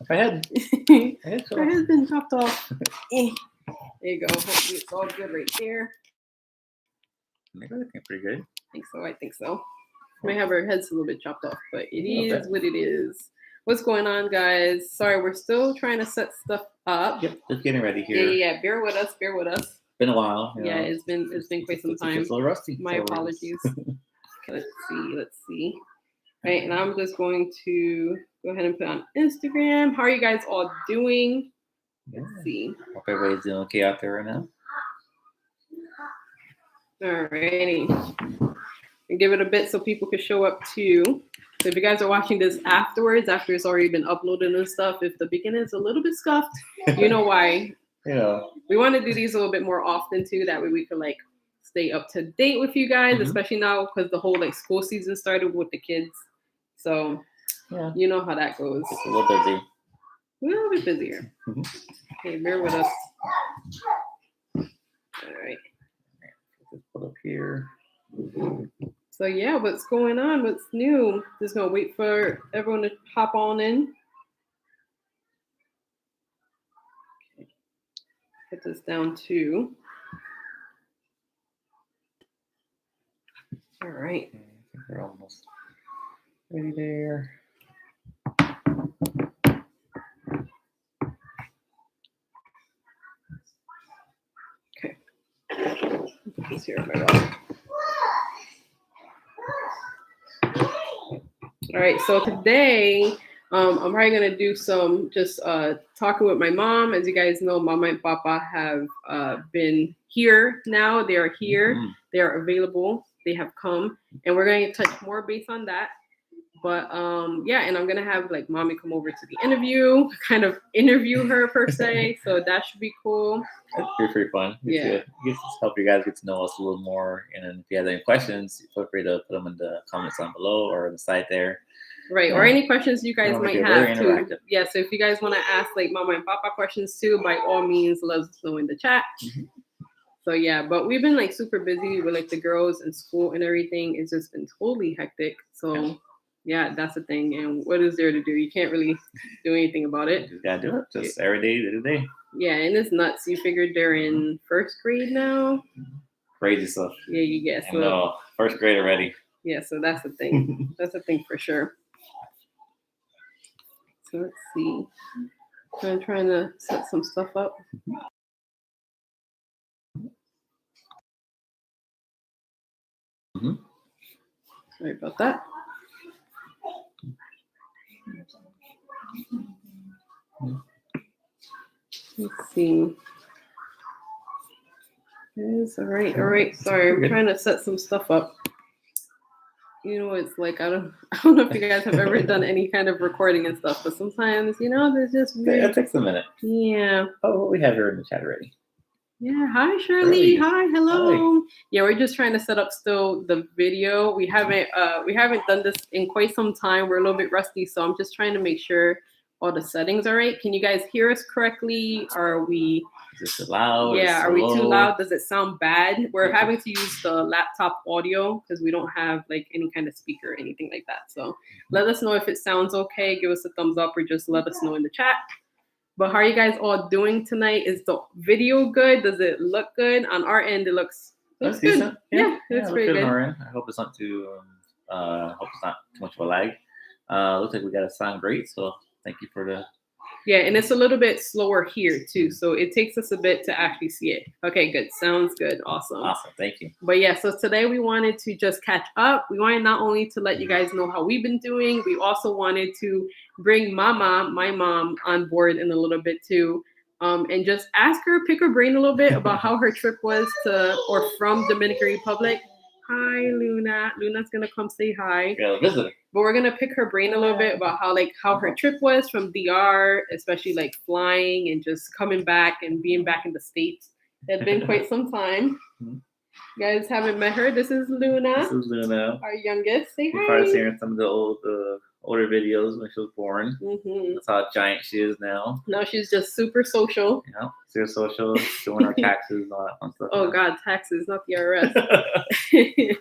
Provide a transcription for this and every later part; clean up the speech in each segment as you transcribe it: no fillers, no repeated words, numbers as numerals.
My head. Her head's been chopped off. There you go. Hopefully it's all good right there. They're looking pretty good. I think so. Might have her head's a little bit chopped off, but it is what it is. What's going on, guys? Sorry, we're still trying to set stuff up. Yep, just getting ready here. Yeah. Bear with us. Been a while. Yeah, it's been quite some time. It's a little rusty. My apologies. Okay, let's see. All right, and I'm just going to go ahead and put on Instagram. How are you guys all doing? Let's see. Hope everybody's doing okay out there right now. Alrighty. And give it a bit so people can show up too. So if you guys are watching this afterwards, after it's already been uploaded and stuff, if the beginning is a little bit scuffed, you know why. Yeah. We want to do these a little bit more often too. That way we can like stay up to date with you guys, especially now because the whole like school season started with the kids. So yeah, you know how that goes. It's a little busy. We're a little bit busier. Okay, bear with us. All right. Just put up here. So yeah, what's going on? What's new? Just gonna wait for everyone to hop on in. Okay. Put this down too. All right. I think we're almost ready there. Okay. Put this here in my rock. All right, so today I'm probably gonna do some just talking with my mom. As you guys know, Mama and Papa have been here now. They are here. They are available. They have come, and we're gonna touch more base on that. But yeah, and I'm gonna have like Mommy come over to the interview, kind of interview her per se. So that should be cool. That'd be pretty fun. It gets to help you guys get to know us a little more. And then if you have any questions, feel free to put them in the comments down below or on the site there. Right, or any questions you guys might have too. Yeah, so if you guys want to ask like Mama and Papa questions too, by all means, let us know in the chat. So yeah, but we've been like super busy with like the girls in school and everything. It's just been totally hectic. So yeah, that's the thing. And what is there to do? You can't really do anything about it. You gotta do it. Just every day, day to day. Yeah, and it's nuts. You figured they're in first grade now. Crazy stuff. Yeah, you guess. So first grade already. Yeah, so that's the thing. That's the thing for sure. So let's see. I'm trying to set some stuff up. Sorry about that. Let's see. It's all right. Sorry, I'm trying to set some stuff up. You know, it's like I don't know if you guys have ever done any kind of recording and stuff, but sometimes, you know, there's just weird. It takes a minute. Yeah. Oh, we have her in the chat already. Yeah. Hi, Shirley. Hi. Hello. Hi. Yeah, we're just trying to set up still the video. We haven't done this in quite some time. We're a little bit rusty, so I'm just trying to make sure all the settings are right. Can you guys hear us correctly? Are we? Is it loud? Yeah, are we too loud? Does it sound bad? We're having to use the laptop audio because we don't have like any kind of speaker or anything like that. So let us know if it sounds okay. Give us a thumbs up or just let us know in the chat. But how are you guys all doing tonight? Is the video good? Does it look good? On our end, it looks good. Decent. Yeah, it's pretty good. On our end. I hope it's not too much of a lag. Looks like we got a sound great. So thank you for the. Yeah, and it's a little bit slower here too, so it takes us a bit to actually see it. Okay, good. Sounds good. Awesome. Thank you. But yeah, so today we wanted to just catch up. We wanted not only to let you guys know how we've been doing, we also wanted to bring Mama, my mom, on board in a little bit too, and just ask her, pick her brain a little bit about how her trip was to or from Dominican Republic. Hi, Luna. Luna's gonna come say hi. Yeah, visitor. But we're gonna pick her brain a little bit about how her trip was from DR, especially like flying and just coming back and being back in the States. It's been quite some time. You guys haven't met her. This is Luna. This is Luna. Our youngest. Say hi. You've probably seen her in some of the older videos when she was born. That's how giant she is now. No, she's just super social. Yeah, super social, doing our taxes and all that fun stuff. Oh God, taxes, not the IRS.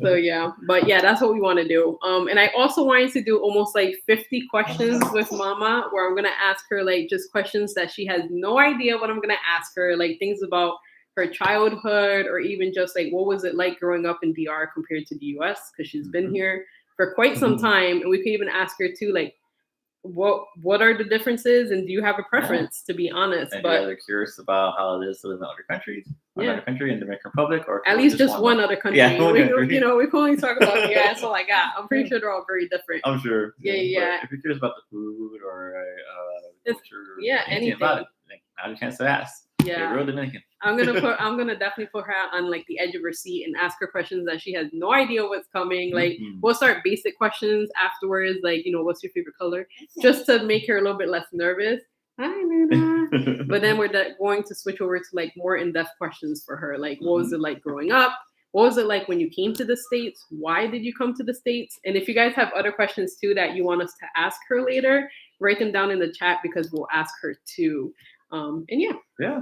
So yeah, but yeah, that's what we want to do. And I also wanted to do almost like 50 questions with Mama, where I'm gonna ask her like just questions that she has no idea what I'm gonna ask her, like things about her childhood, or even just like what was it like growing up in DR compared to the US, because she's been here for quite some time, and we could even ask her too, like what are the differences, and do you have a preference, to be honest. And But you're curious about how it is to live in other countries, yeah, another country in the Dominican Republic, or at least just one other country. Yeah, one we, country. you know, we can only talk about the US. That's all I got. I'm pretty sure they're all very different. I'm sure. Yeah. But if you're curious about the food or culture, yeah, anything about it, I had a chance to ask. Yeah, you're real Dominican. I'm gonna definitely put her on like the edge of her seat and ask her questions that she has no idea what's coming. Like we'll start basic questions afterwards, like, you know, what's your favorite color, just to make her a little bit less nervous. Hi, Luna. But then we're going to switch over to like more in-depth questions for her, like what was it like growing up? What was it like when you came to the States? Why did you come to the States? And if you guys have other questions too that you want us to ask her later, write them down in the chat, because we'll ask her too. And yeah.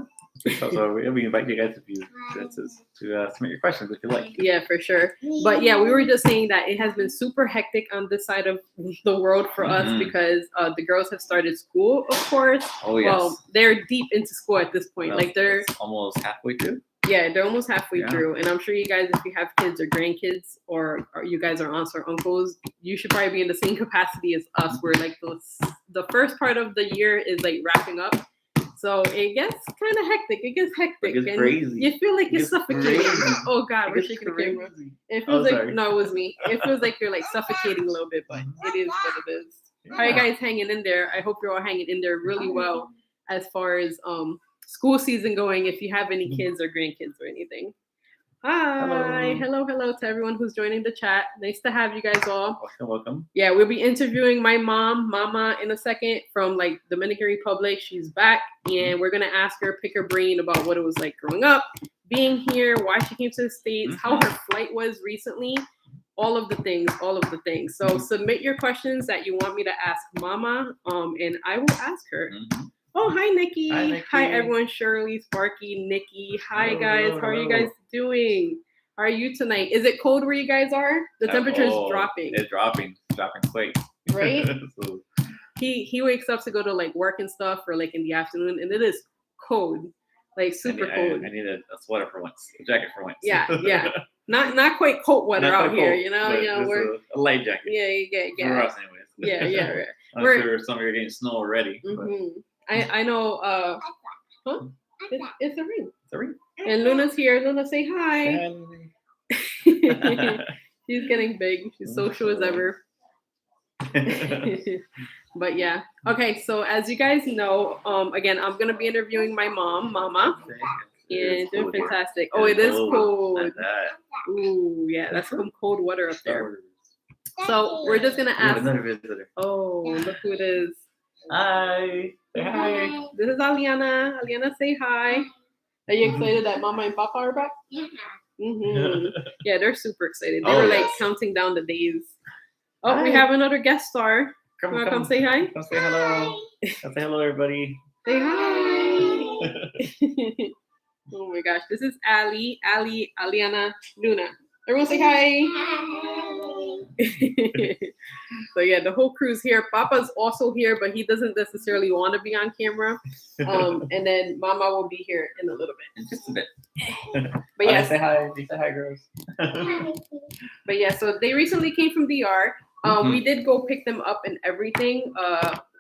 So we invite you guys to submit your questions if you like. Yeah, for sure. But yeah, we were just saying that it has been super hectic on this side of the world for us, because the girls have started school, of course. Oh yes. Well, they're deep into school at this point. Like they're almost halfway through. Yeah, they're almost halfway through. And I'm sure you guys, if you have kids or grandkids, or you guys are aunts or uncles, you should probably be in the same capacity as us, where like the first part of the year is like wrapping up. So it gets kind of hectic. It gets hectic. It gets crazy. You feel like you're suffocating. Crazy. Oh God, we're shaking the camera. It feels no, it was me. It feels like you're like suffocating a little bit, but it is what it is. Yeah. How are you guys hanging in there? I hope you're all hanging in there really well as far as school season going, if you have any kids or grandkids or anything. Hi. Hello to everyone who's joining the chat. Nice to have you guys all. Welcome. Yeah, we'll be interviewing my Mama, in a second, from like Dominican Republic. She's back, and we're gonna ask her, pick her brain about what it was like growing up, being here, why she came to the States, how her flight was recently, all of the things. So submit your questions that you want me to ask Mama, and I will ask her. Oh, hi, Nikki. Hi, everyone. Shirley, Sparky, Nikki. Hi, guys. How are you guys doing? How are you tonight? Is it cold where you guys are? The temperature is dropping. It's dropping quick. Right? So. He wakes up to go to like work and stuff, or like in the afternoon, and it is cold, like super cold. I need a sweater for once, a jacket for once. Yeah. Not quite cold weather out here, you know. We're a light jacket. Yeah. For us, anyways. Yeah. Right. I'm sure some of you are getting snow already. I know. Huh? It's a ring. It's a ring. And Luna's here. Luna, say hi. She's getting big. She's social as ever. But yeah. Okay, so as you guys know, again, I'm gonna be interviewing my Mama. And doing fantastic. Oh, it is cold. Ooh, yeah, that's some cold water up there. So we're just gonna ask. Another visitor. Oh, look who it is. Hi. Say hi. This is Aliana. Aliana, say hi. Are you excited that Mama and Papa are back? Yeah. Yeah, they're super excited. They were like counting down the days. Oh, hi. We have another guest star. Come say hi. Come say hello. Come say hello, everybody. Say hi. Oh my gosh, this is Ali, Aliana, Luna. Everyone say hi. So yeah, the whole crew's here. Papa's also here, but he doesn't necessarily want to be on camera. And then Mama will be here in a little bit. In just a bit. But yeah, say hi. Say hi, girls. But yeah, so they recently came from DR. We did go pick them up and everything.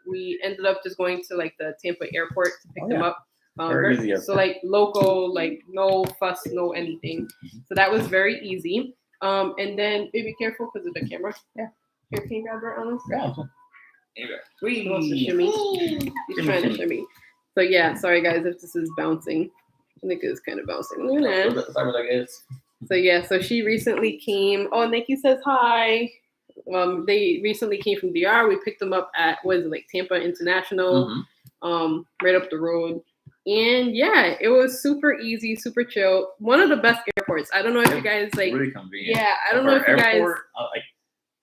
We ended up just going to like the Tampa airport to pick them up. So like local, like no fuss, no anything. So that was very easy. And then be careful because of the camera. Yeah. Here, can you grab her on this? Yeah. He wants to shimmy. He's trying to shimmy. So yeah, sorry guys if this is bouncing. I think it's kind of bouncing. So yeah, so she recently came. Oh, Nikki says hi. They recently came from DR. We picked them up at Tampa International, right up the road. And yeah, it was super easy, super chill. One of the best airports. I don't know if you guys like. Really convenient. Yeah, I don't know if you guys.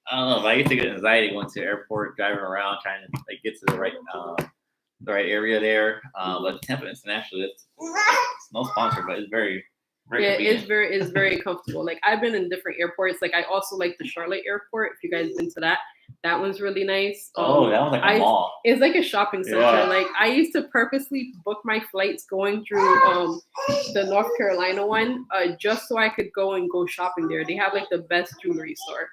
I don't know. If I used to get anxiety going to the airport, driving around, trying to like get to the right area there. But Tampa International, it's no sponsor, but it's very, Yeah, convenient. it's very comfortable. Like I've been in different airports. Like I also like the Charlotte airport. If you guys been to that, that one's really nice. Oh, that one's like a mall. It's like a shopping center. Yeah. Like I used to purposely book my flights going through the North Carolina one, just so I could go shopping there. They have like the best jewelry store.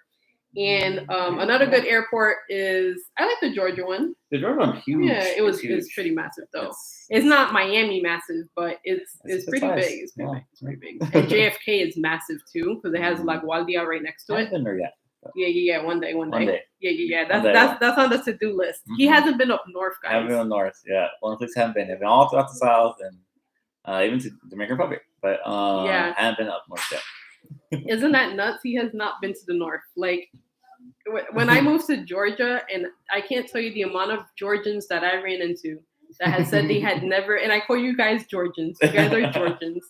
And another good airport is I like the Georgia one. The Georgia one's huge. Yeah, it's huge. pretty massive though. It's not Miami massive, but it's pretty nice. big. It's pretty big. And JFK is massive too because it has LaGuardia right next to I it. haven't been there yet. Yeah. One day. One day. Yeah. One day. That's on the to-do list. He hasn't been up north, I haven't guys. been up north. Yeah, one place haven't been. I've been all throughout the south and even to the Dominican Republic, but I haven't been up north yet. Isn't that nuts? He has not been to the north. Like when I moved to Georgia, and I can't tell you the amount of Georgians that I ran into that had said they had never, and I call you guys Georgians. You guys are Georgians.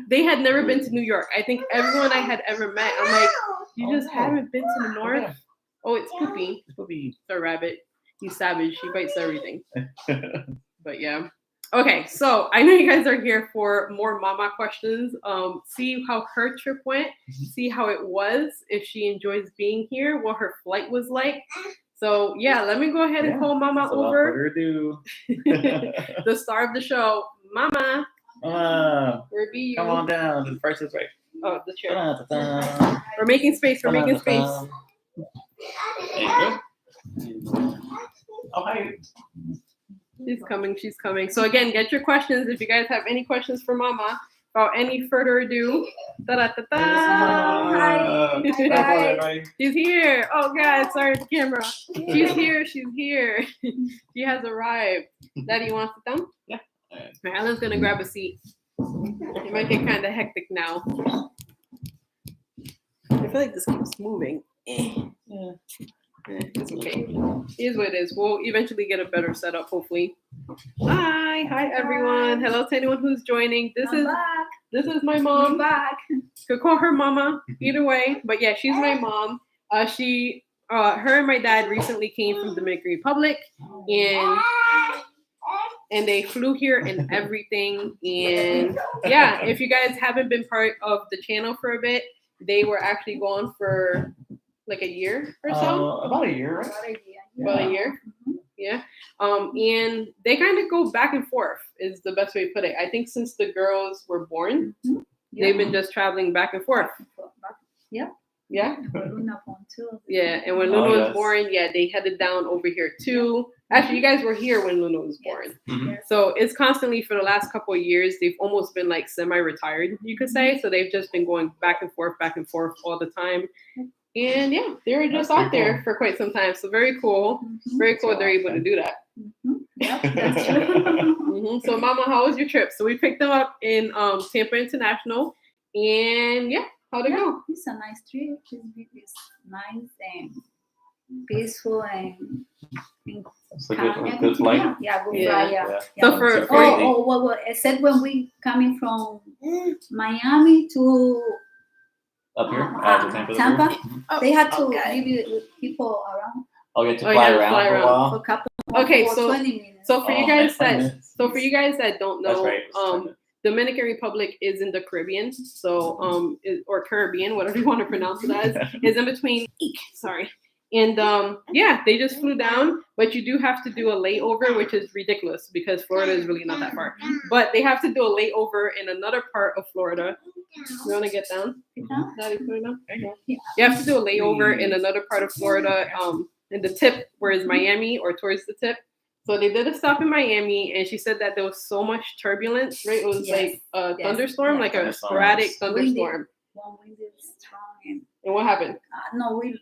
They had never been to New York. I think everyone I had ever met, I'm like, you just haven't been to the north? Yeah. Oh, it's Poopy. Poopy. It's a rabbit. He's savage. He bites everything. But yeah. Okay, so I know you guys are here for more mama questions. See how her trip went, see how it was, if she enjoys being here, what her flight was like. So yeah, let me go ahead and call mama so over. ado. The star of the show, mama. Where be you? Come on down. The price is right. Oh, the chair. Da-da-da. We're making space. We're making space. There you go. Oh, hi. She's coming. So again, get your questions. If you guys have any questions for mama, without any further ado, da-da-da-da. Hi. She's here. Oh God, sorry, the camera. She's here. She has arrived. Daddy wants to come? Yeah. Alan's gonna grab a seat. It might get kind of hectic now. I feel like this keeps moving. Yeah. It's okay. It is what it is. We'll eventually get a better setup, hopefully. Hi everyone. Hello to anyone who's joining. This is my mom. I'm back. Could call her mama either way, but yeah, she's my mom. Her and my dad recently came from the Dominican Republic, and they flew here and everything. And yeah, if you guys haven't been part of the channel for a bit, they were actually gone for like a year or so. About a year, right? About a year. Yeah. And they kind of go back and forth is the best way to put it. I think since the girls were born, they've been just traveling back and forth. Yep. Yeah. Yeah. And when Luna was born, they headed down over here too. Actually, you guys were here when Luna was born. Yes. So it's constantly for the last couple of years, they've almost been like semi-retired, you could say. So they've just been going back and forth all the time. And yeah, they were just out there for quite some time. So very cool. Very cool they're able to do that. Yep, that's true. So Mama, how was your trip? So we picked them up in Tampa International. And yeah, how'd it go? It's a nice trip. It's nice and peaceful and It's a good flight. Yeah, good Yeah. flight. Yeah. So for Well, except when we coming from Miami to Up here to Tampa, Oh, they had to okay. give you people around Oh, you have to Oh, fly you have to around fly for a around. while. for a couple. Okay, for so- 20 minutes. So for you guys that don't That's know, right. Dominican Republic is in the Caribbean, so or Caribbean, whatever you want to pronounce it as, is in between. Sorry, and they just flew down, but you do have to do a layover, which is ridiculous because Florida is really not that far. But they have to do a layover in another part of Florida. You want to get down? Daddy, put it down. You have to do a layover in another part of Florida, in the tip where is Miami or towards the tip. So they did a stop in Miami, and she said that there was so much turbulence, right? It was like a thunderstorm, Yeah. like a Thunderstorms. sporadic thunderstorm. One wind is strong And what happened? and we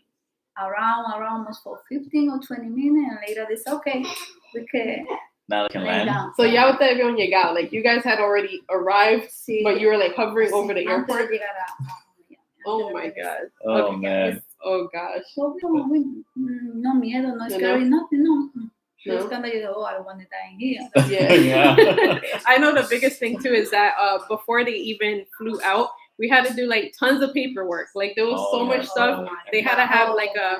around almost for 15 or 20 minutes, and later they said, okay, we can Now they can lay land. down. So ya usted habían llegado, like you guys had already arrived, Sí. but you were like hovering over the Antes de airport. llegar a- Oh my god. Oh Okay. man. Oh gosh. So no miedo, no No, scary, nothing, no. No? Just kind of, oh, I don't want to die in here. Yeah. Yeah. I know the biggest thing too is that before they even flew out, we had to do like tons of paperwork. Like there was so much stuff. They had to have like a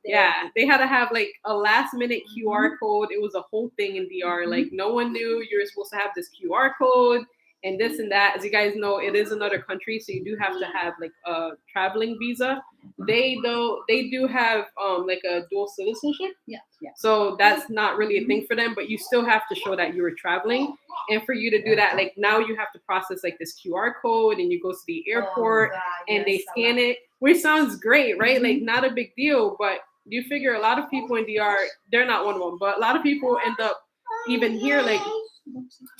they had to have like a last minute QR code. It was a whole thing in DR. Like no one knew you were supposed to have this QR code. and this and that. As you guys know, it is another country, so you do have to have like a traveling visa. They do have like a dual citizenship. Yeah. So that's not really a thing for them, but you still have to show that you were traveling. And for you to do that, like now you have to process like this QR code and you go to the airport and they scan it, which sounds great, right? Like not a big deal, but you figure a lot of people in DR, they're not one of them, but a lot of people end up even here, like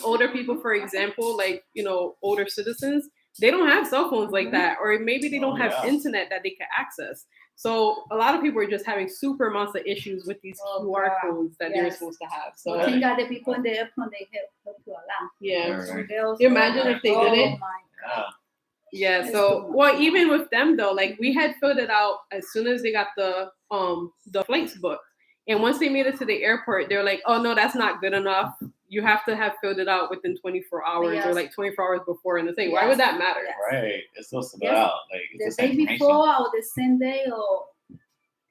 older people, for example, like, you know, older citizens, they don't have cell phones like that, or maybe they don't have internet that they can access. So a lot of people are just having super amounts of issues with these QR codes that they're supposed to have. So I think that the people in the airport, they help you a lot. Yeah. You imagine if they did it? Yeah. So, well, even with them though, like we had filled it out as soon as they got the flights booked, and once they made it to the airport, they're like, "Oh no, that's not good enough. You have to have filled it out within 24 hours or like 24 hours before." And the thing, why would that matter? Right. It's still sent out. Like the day before or the same day, or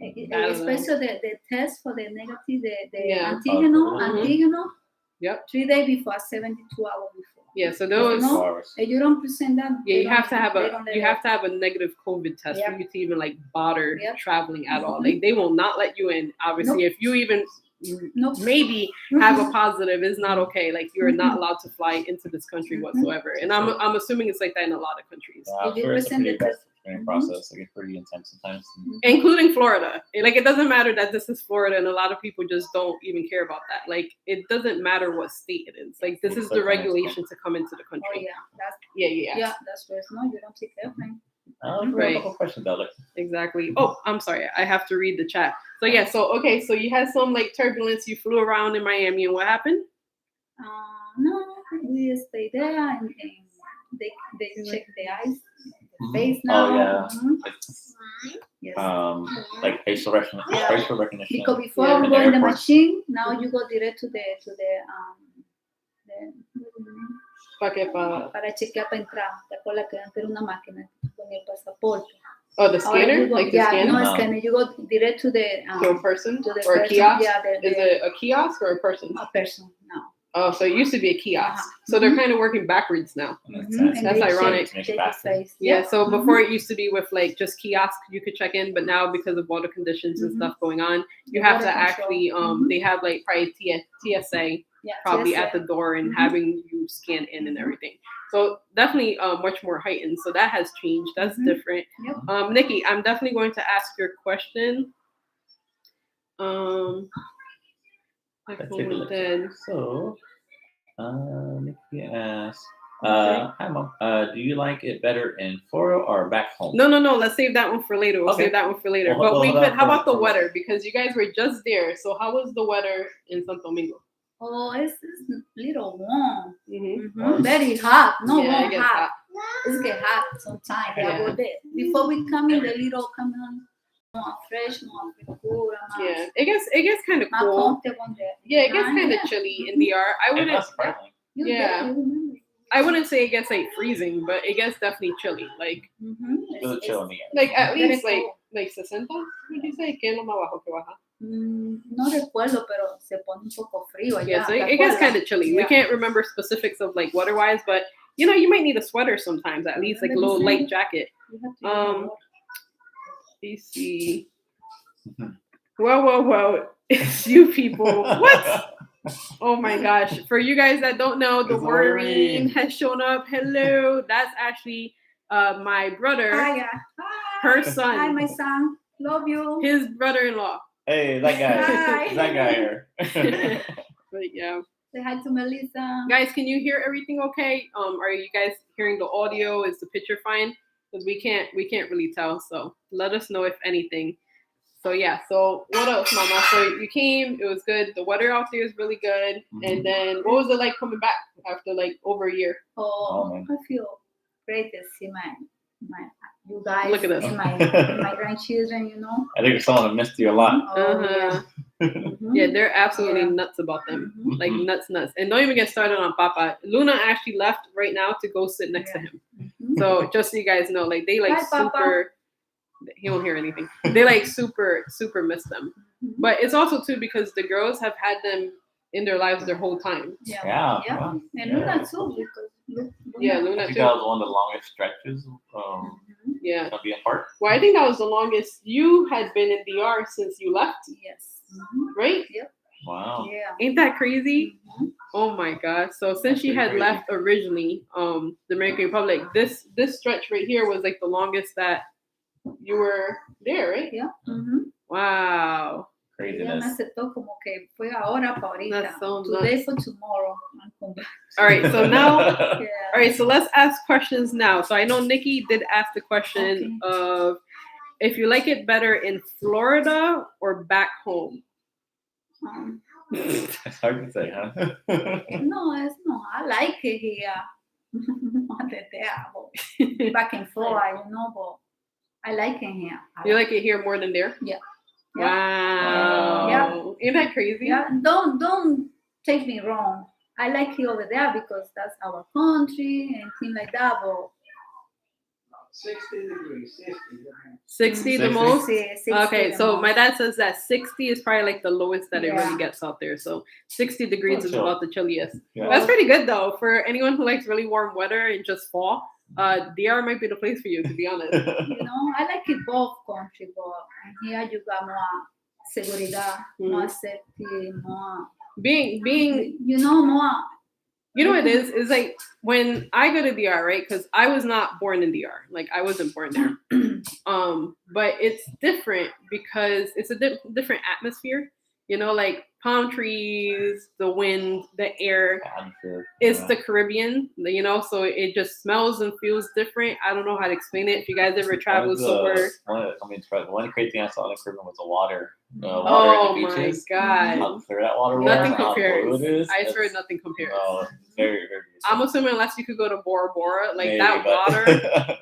especially the test for the negative, the antigen. Yep. 3 days before, 72 hours before. Yeah. So those. If you don't present that. Yeah, you have to have a negative COVID test for you to even like bother traveling at all. Like they will not let you in. Obviously, if you even maybe have a positive, it's not okay. Like you're not allowed to fly into this country whatsoever. And I'm assuming it's like that in a lot of countries. If you present the test process, like it's pretty intense sometimes, including Florida. Like it doesn't matter that this is Florida, and a lot of people just don't even care about that. Like it doesn't matter what state it is. Like this is the regulation to come into the country. Yeah, that's where no, you don't take airplane. Right. A couple questions, Alex. Exactly. Oh, I'm sorry. I have to read the chat. So yeah. So okay. So you had some like turbulence. You flew around in Miami, and what happened? No, we stayed there, and they checked the eyes. Face now. Yes. Like facial recognition. Because before you go in the machine, now you go direct to the para chequear para entrar. ¿Te acuerdas que antes era una máquina con el pasaporte? Oh, the scanner? Like the scanner? No, scanner. You go direct to the to a person? To the or person. A kiosk? Yeah, is it a kiosk or a person? A person, no. Oh, so it used to be a kiosk. So they're kind of working backwards now. That's ironic. Yeah, so before it used to be with like just kiosk, you could check in, but now because of all the conditions and stuff going on, you have to actually, they have like probably TSA probably at the door and having you scan in and everything. So definitely much more heightened. So that has changed. That's different. Yep. Nikki, I'm definitely going to ask your question. So, Nikki asks, hi Mom, do you like it better in Florida or back home? No. Let's save that one for later. We'll save that one for later. How about the weather? Because you guys were just there. So how was the weather in Santo Domingo? Oh, it's a little warm. Very hot. It hot. It's get hot sometimes. Yeah. Before we come in, the little come on. More fresh, more frescura. Yeah, it gets kind of cool. Yeah, it gets kind of chilly in DR. I wouldn't say it gets like freezing, but it gets definitely chilly. Like, it's chilly. Like at least like 60. Would you say? ¿Qué es lo más bajo que baja? No recuerdo, pero se pone un poco frío allá. Yeah, so it gets kind of chilly. We can't remember specifics of like weather-wise, but you know, you might need a sweater sometimes, at least like a little light jacket. BC. Well, it's you people. What? Oh my gosh. For you guys that don't know, the Wolverine has shown up. Hello. That's actually my brother. Hi. Her son. Hi, my son. Love you. His brother-in-law. Hey, that guy. Hi. That guy here. But yeah. Say hi to Melissa. Guys, can you hear everything okay? Are you guys hearing the audio? Is the picture fine? Because we can't really tell. So let us know if anything. So yeah. So what else, Mama? So you came. It was good. The weather out there is really good. And then what was it like coming back after like over a year? Oh, I feel great to see my you guys. Look at us. My grandchildren. You know. I think someone missed you a lot. Oh, yeah, they're absolutely nuts about them. Like nuts. And don't even get started on Papa. Luna actually left right now to go sit next to him. So just so you guys know, like they like Hi, super. Papa. He won't hear anything. They like super miss them. But it's also too because the girls have had them in their lives their whole time. Yeah. And Luna too, because Yeah, I Luna think too. that was one of the longest stretches. Yeah. Gonna be apart. Well, I think that was the longest you had been in DR since you left, Yes. right? Wow. Yeah. Ain't that crazy? Mhm. Oh my God. So since That's she pretty had crazy. left originally, the Dominican Republic, this stretch right here was like the longest that you were there, right? Yeah. Mhm. Wow. Ella me Craziness. aceptó como que fue ahora para ahorita. That's so Today nuts. for tomorrow. I'll come back. All right, so now Yeah. all right, so let's ask questions now. So I know Nikki did ask the question Okay. of if you like it better in Florida or back home. It's hard to say, huh? No, I like it here. Not that there, back and forth, but I like it here. You like it here more than there? Yeah. Wow. Yeah. Isn't that crazy? Yeah, don't take me wrong. I like it over there because that's our country and things like that. But 60 degrees, 60. 60 the 60? most? 60 Okay, the so most. my dad says that 60 is probably like the lowest that it really Yeah. gets out there. So 60 degrees Oh, is chill. about the chilliest. Yeah. That's pretty good though for anyone who likes really warm weather and just fall. DR might be the place for you, to be honest. I like it both country, but here you got more seguridad, more safety, more Being more. you know what it is? It's like when I go to DR, right? Because I was not born in DR. Like I wasn't born there. But it's different because it's a different atmosphere. Like palm trees, the wind, the air. I'm sure. It's Yeah. the Caribbean, so it just smells and feels different. I don't know how to explain it. If you guys ever traveled somewhere. One crazy thing I saw in the Caribbean was the water. Oh in the my beaches. God. How clear that water was. Nothing and how compares. blue it is. I swear It's- nothing compares. No, it's very, very beautiful. I'm assuming unless you could go to Bora Bora, like Maybe, that but- water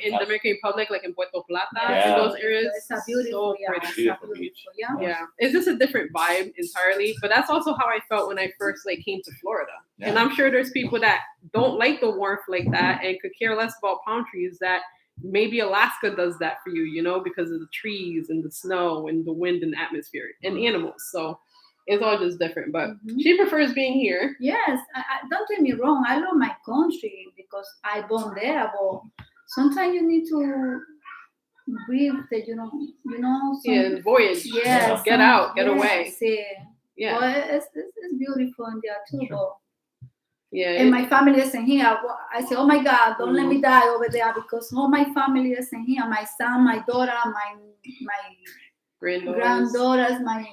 in the Dominican Republic, like in Puerto Plata, Yeah. in those areas, It's a beautiful, so yeah, pretty. it's a Beautiful beautiful, beach. yeah. Yeah, it's just a different vibe entirely. But that's also how I felt when I first came to Florida. And Yeah. I'm sure there's people that don't like the warmth like that and could care less about palm trees. That maybe Alaska does that for you, because of the trees and the snow and the wind and atmosphere and animals. So it's all just different. But Mhm. she prefers being here. Yes, I don't get me wrong. I love my country because I born there, but sometimes you need to breathe. Yeah, voyage. Yes, Get out, get away. Yeah. Yeah, Well, it's beautiful in there too. Sure. yeah. And my family isn't here. I say, oh my God, don't let me die over there because all my family isn't here. My son, my daughter, my granddaughters, my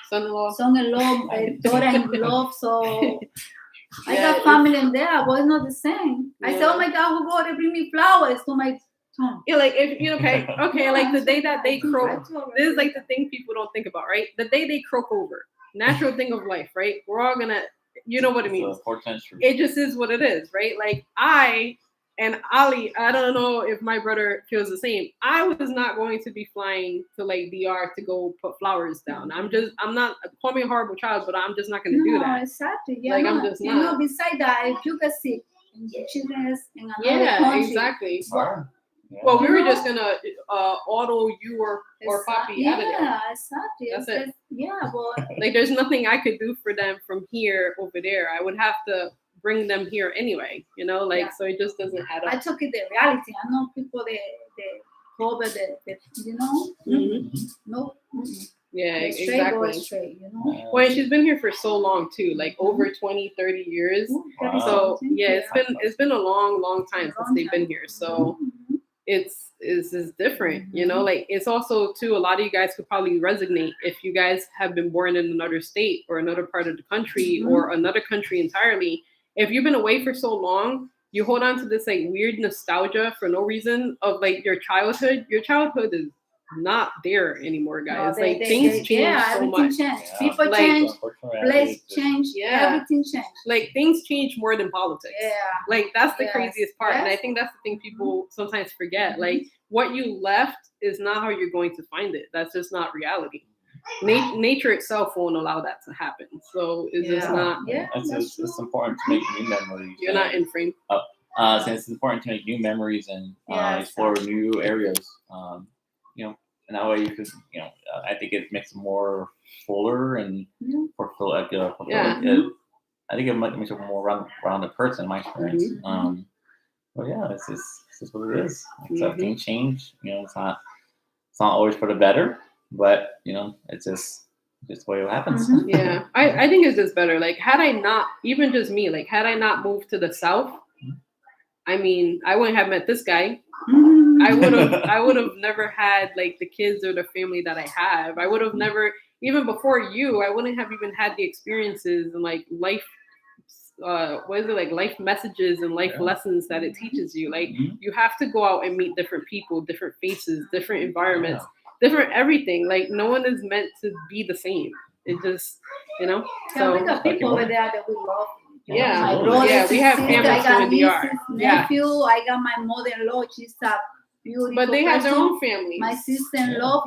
Son-in-law. son-in-law, daughter-in-law. So I Yeah, got family in there, but it's not the same. I say, Yeah. oh my God, who going to bring me flowers to my home? Yeah, like if okay, like the day that they croak. I told her. This is like the thing people don't think about, right? The day they croak over, natural thing of life, right? We're all gonna, you know what it means. It's a portent tree. It just is what it is, right? Like I and Ali, I don't know if my brother feels the same. I was not going to be flying to like DR to go put flowers down. I'm not, call me a horrible child, but I'm just not going to do that. Exactly. Yeah, Like, no, I'm just not. Beside that, if you get sick and your children is in another Yeah, country, exactly. Alright. Yeah. Well, we were You know? just gonna auto you or Papi out of there. Yeah, exactly. That's It's it. yeah, but Like, there's nothing I could do for them from here over there. I would have to bring them here anyway, Yeah. so it just doesn't add I up. took it the reality. I know people they cover Mhm. no. Yeah, They're straight go exactly. straight, Well, and she's been here for so long too, like over 20, 30 years. Wow. So yeah, it's been a long time since they've been here. So it's different, like it's also too, a lot of you guys could probably resonate if you guys have been born in another state or another part of the country or another country entirely. If you've been away for so long, you hold on to this like weird nostalgia for no reason of like your childhood. Your childhood is not there anymore, guys. Things change so everything much. changed. Yeah. People Like- change, Unfortunately, place it's just- change, Yeah. everything changed. Like things change more than politics. Yeah. Like that's the Yes. craziest part. And I Yes. think that's the thing people sometimes forget. Mhm. Like what you left is not how you're going to find it. That's just not reality. Nature itself won't allow that to happen. So it's just Yeah. not, Yeah, that's It's true. important to make new memories. you're not in frame. Since it's important to make new memories and Yeah, explore new areas. And that way you could, I think it makes it more fuller and Yeah. fulfill, Yeah. I think it makes you a more rounded person, in my experience. But yeah, it's just what it is. Things change. It's not always for the better, but it's just the way it happens. Yeah, I think it's just better. Like, had I not, even just me, like, had I not moved to the South, I mean, I wouldn't have met this guy. I would have never had like the kids or the family that I have. I would have never, even before you, I wouldn't have even had the experiences and like life life messages and life lessons that it teaches you. Like, you have to go out and meet different people, different faces, different environments, different everything. Like, no one is meant to be the same. It just, So we got people over there that we love. Yeah, my brother, we have sister, families I got in the DR. nieces, nephew, I got my mother-in-law. She's a beautiful But they have their person. own families. My sister-in-law,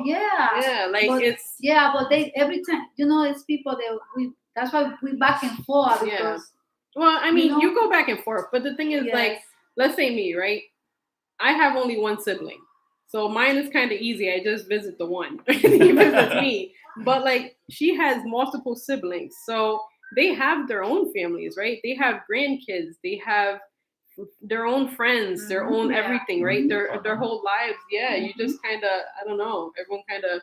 like, it's but they every time, it's people that that's why we back and forth because. Well, I mean, you go back and forth, but the thing is, like, let's say me, right? I have only one sibling, so mine is kind of easy. I just visit the one. He visits me, but like, she has multiple siblings, so they have their own families, right? They have grandkids. They have their own friends, their own everything, right? Their whole lives. Yeah, you just kind of, I don't know. Everyone kind of,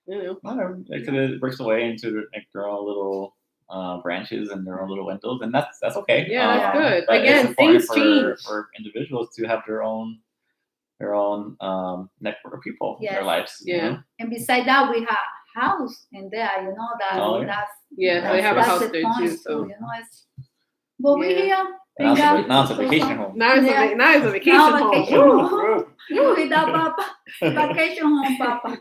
It breaks away into like their own little branches and their own little windows, and that's okay. Yeah, that's good. But Again, it's important things change for individuals to have their own network of people in their lives. Yeah. And beside that, we have house in there. That's so they have a house there too. So but we here. Now it's a vacation home. Now it's a vacation home. With that, Papa. Vacation home, Papa.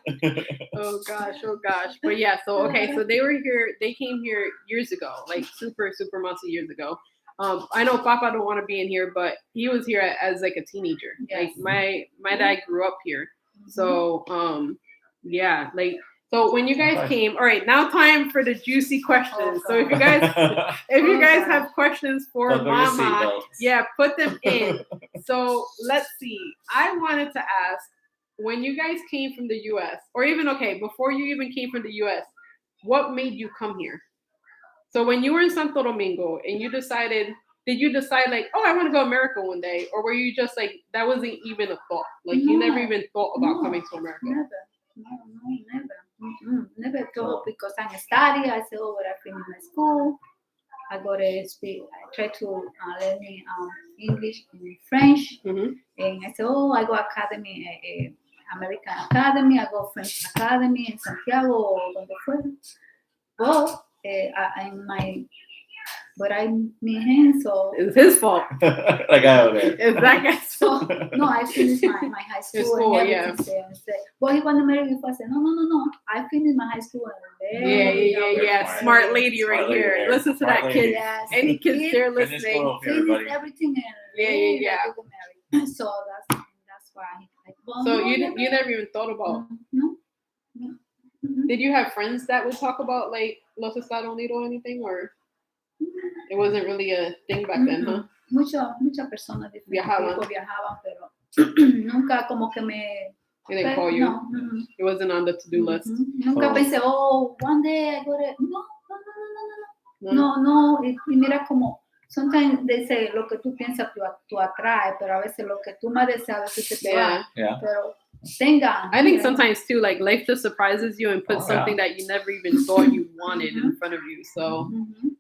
Oh gosh. But yeah, so okay, so they came here years ago, like super months of years ago. I know Papa don't want to be in here, but he was here as like a teenager. Yes. Like my dad grew up here. So so when you guys came, all right, now time for the juicy questions. So if you guys have questions for Mama, put them in. So let's see. I wanted to ask, when you guys came from the US, or even before you even came from the US, what made you come here? So when you were in Santo Domingo and you decided, did you decide like, oh, I want to go to America one day? Or were you just like, that wasn't even a thought? Like, you never even thought about coming to America? Never thought, because I'm studying. I said, when I finish my school, I go to speak. I try to learn English and French. And I said, I go academy, American Academy. I go French Academy in Santiago or donde fuera. But I'm me, so it's his fault. That guy over there. It's that guy's fault. No, I finished my high school and everything. Well, he wanted to marry me. I said, no. I finished my high school. Yeah. Smart lady right here. Listen to that, kid. Yes. Any kids there listening? Finish everything. Yeah. So that's why. So you never even thought about? No. Did you have friends that would talk about like Los Estados Unidos or anything, or it wasn't really a thing back then, huh? Muchas personas viajaban, pero nunca como que me. They didn't call you. No. It wasn't on the to-do list. Nunca pensé, one day I go to. No. Y mira como. Sometimes they say lo que tú piensas tú atraes, pero a veces lo que tú más deseas a veces se te va. Pero I think sometimes too, like life just surprises you and puts something that you never even thought you wanted in front of you. So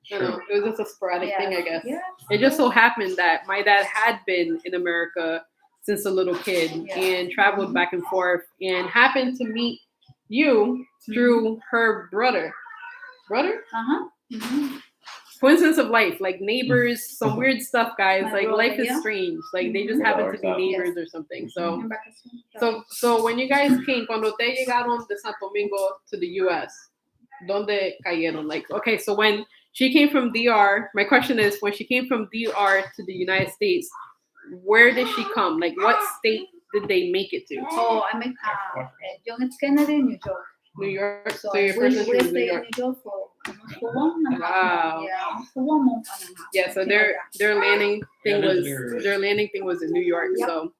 it was just a sporadic thing, I guess. It just so happened that my dad had been in America since a little kid and traveled back and forth, and happened to meet you through her brother. Coincidence of life, like neighbors, some weird stuff, guys. Like life is strange. Like they just happen to be neighbors or something. So when you guys came, cuando te llegaron de Santo Domingo to the US, ¿dónde cayeron? Like, okay, so when she came from DR, my question is, when she came from DR to the United States, where did she come? Like, what state did they make it to? I make John F. Kennedy, New York. New York. So your first entry was New York. In New York for 1.5 months. For 1 month and a half. Yeah, so their landing thing was in New York. So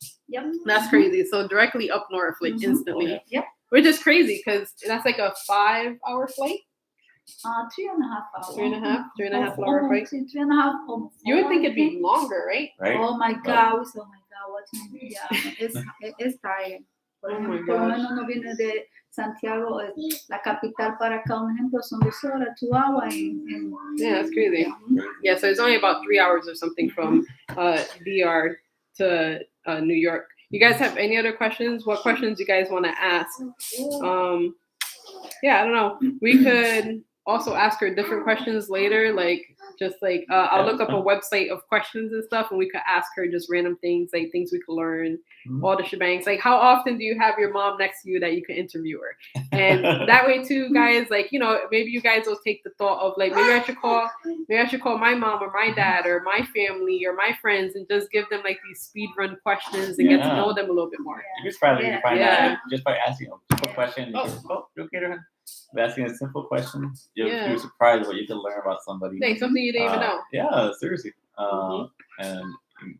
that's crazy. So directly up north, like instantly. Yep. Which is crazy because that's like a 5-hour flight. 3.5 hours. 3.5 hour flight. 3.5 almost. You would think it'd be longer, right? Right? Oh my God, watching. Yeah, it's tiring. Por Oh my ejemplo, por lo gosh. menos no viene de Santiago, la capital para acá, un ejemplo, son 2 horas, 2 hours. Yeah, that's crazy. Yeah, so it's only about 3 hours or something from DR to New York. You guys have any other questions? What questions you guys want to ask? Yeah, I don't know. We could also ask her different questions later, like just like I'll look up a website of questions and stuff, and we could ask her just random things, like things we could learn, all the shebangs. Like, how often do you have your mom next to you that you can interview her? And that way too, guys, like, you know, maybe you guys will take the thought of like, maybe I should call my mom or my dad or my family or my friends and just give them like these speed run questions and get to know them a little bit more. You just probably find Yeah. out just by asking a simple question. You okay, Darren? By asking a simple question, you're surprised what you can learn about somebody. Like something you didn't even know. Yeah, seriously. And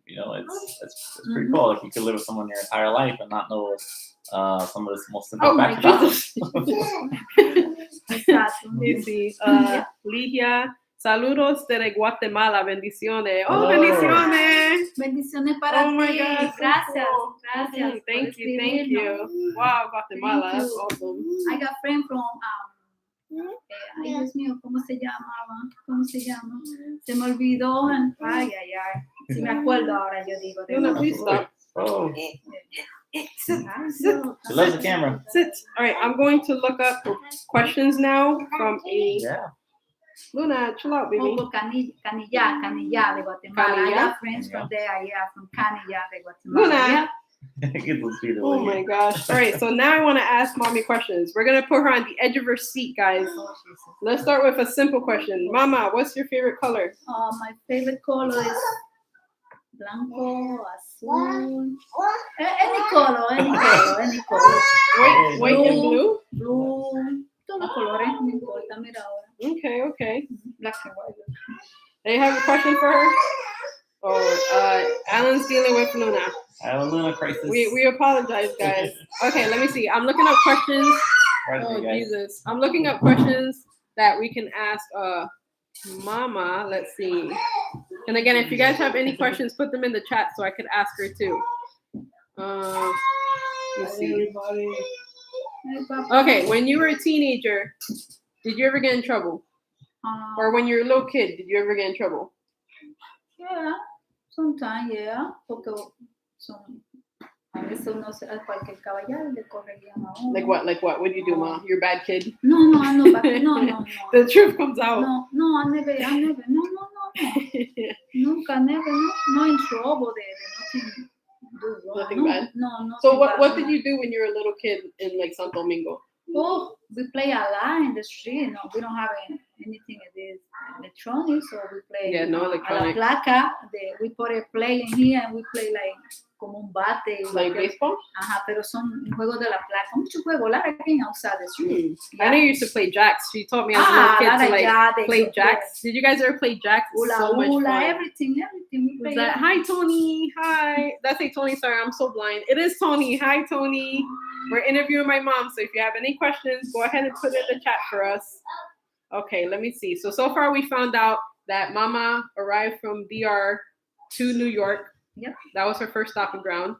you know, it's pretty cool. Like you could live with someone your entire life and not know some of the most simple facts about them. Exacto. Sí. Ligia, saludos desde Guatemala, bendiciones. Oh, Hello. bendiciones. Bendiciones para Oh my ti. God, so Gracias. cool. Gracias. por Thank you. escribirnos. Wow, Guatemala, Thank that's you. awesome. I got friend from ay, Dios mío, ¿cómo se llamaba? ¿Cómo se llama? Se me olvidó. Ay. Si me acuerdo ahora, yo digo. No, please stop. Oh, Sit. she loves the camera. Sit. All right, I'm going to look up questions now from Yeah. Luna, chill out, baby. Oh, Canilla de Guatemala. I got friends from there, from Canilla de Guatemala. Luna. Get those feet Oh away. my gosh. All right, so now I want to ask mommy questions. We're going to put her on the edge of her seat, guys. Let's start with a simple question. Mama, what's your favorite color? My favorite color is blanco, azul, any color. White and blue? Blue, todos los colores, no importa, mira ahora. Okay. Black and white. Do you have a question for her? Oh, Alan's dealing with Luna. I have a Luna crisis. We apologize, guys. Okay, let me see. I'm looking up questions. Pardon me, guys. Jesus. I'm looking up questions that we can ask Mama. Let's see. And again, if you guys have any questions, put them in the chat so I could ask her too. Let's see. Okay, when you were a teenager, did you ever get in trouble? Or when you were a little kid, did you ever get in trouble? Yeah, sometimes, yeah. Porque a veces uno se a cualquier caballero le correrían a uno. Like what? What did you do, Ma? You're a bad kid? No. The truth comes out. No, I never. No. Nunca, never. No in trouble de nothing do wrong. Nothing bad? No. So what did you do when you were a little kid in like Santo Domingo? Oh, we play a lot in the street. No, we don't have anything that is electronic, so we play. Yeah, no electronic. A la placa, we put a play in here and we play like como un bate. Like baseball? Ajá, pero son juegos de la placa. Muchos juegos, a lot of games outside the street. I know you used to play jacks. She taught me as a little kid to like play jacks. Did you guys ever play jacks? Ula, so much fun. everything. We play. Hi, Tony. Hi. That's a Tony. Sorry, I'm so blind. It is Tony. Hi, Tony. We're interviewing my mom. So if you have any questions, go ahead and put it in the chat for us. Okay, let me see. So far we found out that Mama arrived from DR to New York. Yep. That was her first stopping ground.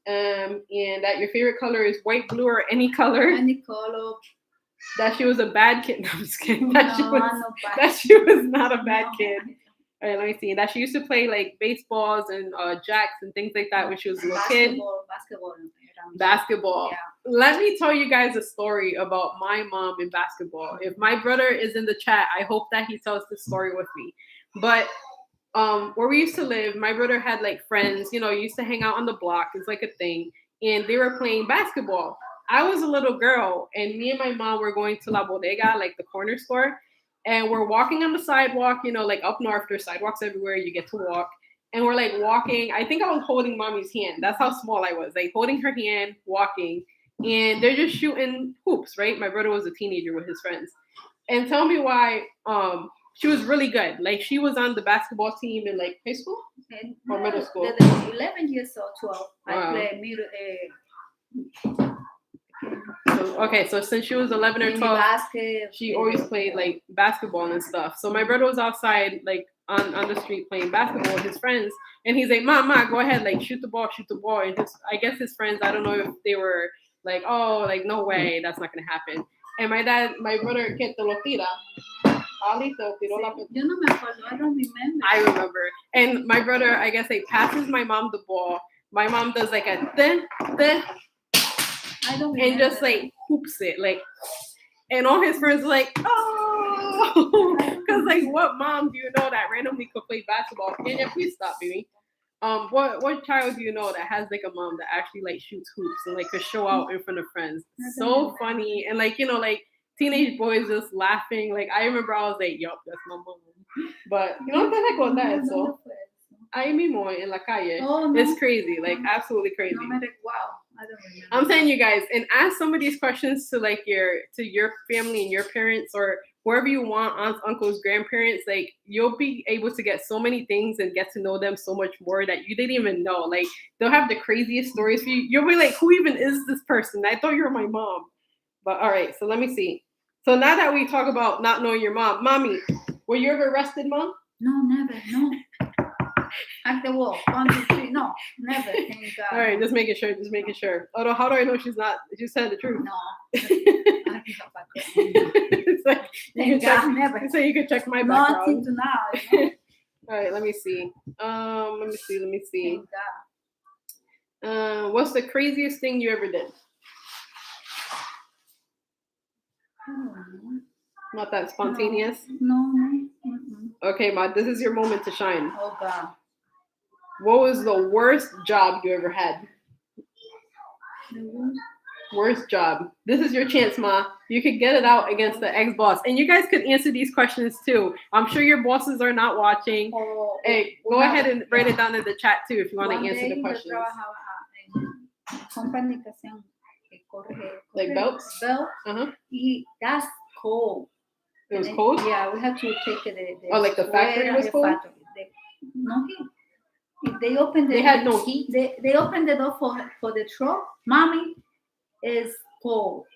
And that your favorite color is white, blue, or any color. Any color. That she was a bad kid. No, I'm just kidding. No, That she was not a bad kid. All right, let me see. That she used to play like baseballs and jacks and things like that when she was a little kid. Basketball. Yeah. Let me tell you guys a story about my mom in basketball. If my brother is in the chat, I hope that he tells this story with me. But where we used to live, my brother had like friends, used to hang out on the block. It's like a thing. And they were playing basketball. I was a little girl, and me and my mom were going to La Bodega, like the corner store. And we're walking on the sidewalk, like up north, there's sidewalks everywhere. You get to walk. And we're like walking. I think I was holding mommy's hand. That's how small I was. Like holding her hand, walking. And they're just shooting hoops, right? My brother was a teenager with his friends. And tell me why she was really good. Like she was on the basketball team in like high school or middle school. 11 years old, 12. Wow. I played So since she was 11 or Mini 12, basket, she always played like basketball and stuff. So my brother was outside like on the street playing basketball with his friends, and he's like, "Mama, go ahead, like shoot the ball." And I guess his friends, I don't know if they were like, "Oh, like no way, that's not gonna happen." And my brother, que te lo tira. Ali te lo tiró la pelota. Yo no me acuerdo. I don't remember. I remember. And my brother, I guess, like passes my mom the ball. My mom does like a te, I don't remember. and just like hoops it, like, and all his friends are like, oh, because like, what mom do you know that randomly could play basketball? Kenya, please stop, baby. What child do you know that has like a mom that actually like shoots hoops and like could show out in front of friends? So funny, and like, you know, like teenage boys just laughing. Like I remember I was like, yup, that's my mom. But you know what the heck was that? So ahí mismo en la calle. Oh, no. It's crazy, like absolutely crazy. No me wow, I don't remember. I'm telling you guys, and ask some of these questions to like your family and your parents or whoever you want, aunts, uncles, grandparents. Like you'll be able to get so many things and get to know them so much more that you didn't even know. Like they'll have the craziest stories for you. You'll be like, who even is this person? I thought you were my mom. But all right, so let me see. So now that we talk about not knowing your mom, mommy, were you ever arrested, mom? No, never, no. At the wall, 1, 2, 3, no, never. Thank God. All right, just making sure. Although, how do I know she's not? She said the truth. No. I give up at that. It's like Thank God, never. So you can check my Not background. into now. You know? All right, let me see. Let me see. Thank God. What's the craziest thing you ever did? Not that spontaneous. No. Mm-mm. Okay, Ma, this is your moment to shine. Oh God. What was the worst job you ever had? Worst job. This is your chance, Ma. You could get it out against the ex-boss. And you guys could answer these questions too. I'm sure your bosses are not watching. Oh, Hey, go ahead and write it down in the chat too if you want to answer the questions. Yo trabajaba en company que hacían Like belts? Belt. Uh-huh. That's cold. It was cold? Yeah, we had to take the Oh, like the factory was cold? No heat. If they opened They had no heat? They opened the door for the truck. Mommy is cold.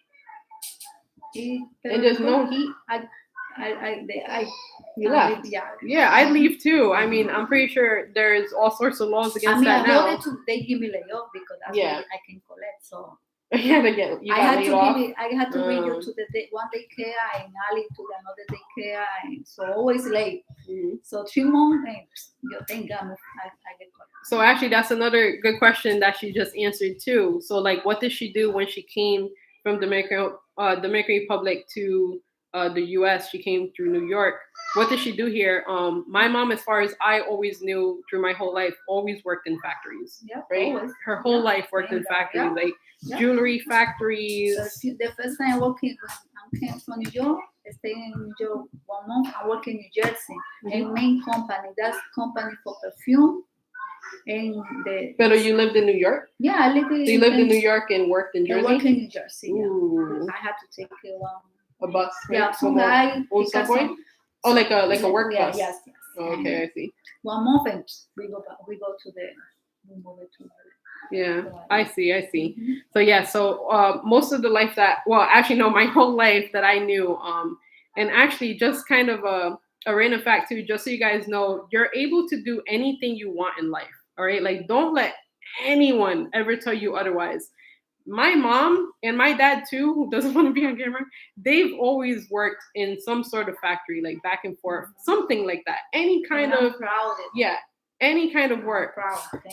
And there's no heat? You left? Yeah, I'd leave too. I mean, I'm pretty sure there's all sorts of laws against that now. They give me layoff because that's what I can collect. So You had I had to bring you to the one daycare and Ali to another daycare, and so always late. Mm-hmm. So 3 months, you think I get caught. So actually, that's another good question that she just answered too. So like, what did she do when she came from Dominican Republic to the U.S.? She came through New York. What did she do here? My mom, as far as I always knew through my whole life, always worked in factories. Yeah, right. Always. Her whole life worked in factories, like jewelry factories. So the first time I worked when I came from New York, I stayed in New York 1 month. I work in New Jersey, a main company. That's company for perfume. But you lived in New York? Yeah, I lived in. So you lived in New York and worked in Jersey? I worked in New Jersey. Ooh. I had to take a bus. Right? Yeah, so I subway. Oh, like a work bus. Yes. Oh, okay, I see. 1 month and we go to the. We move it to. Yeah, I see. Mm-hmm. So yeah, so most of the life my whole life that I knew, and actually just kind of a random fact too, just so you guys know, you're able to do anything you want in life. All right, like don't let anyone ever tell you otherwise. My mom and my dad too, who doesn't want to be on camera, they've always worked in some sort of factory, like back and forth, something like that. Any kind of any kind of work.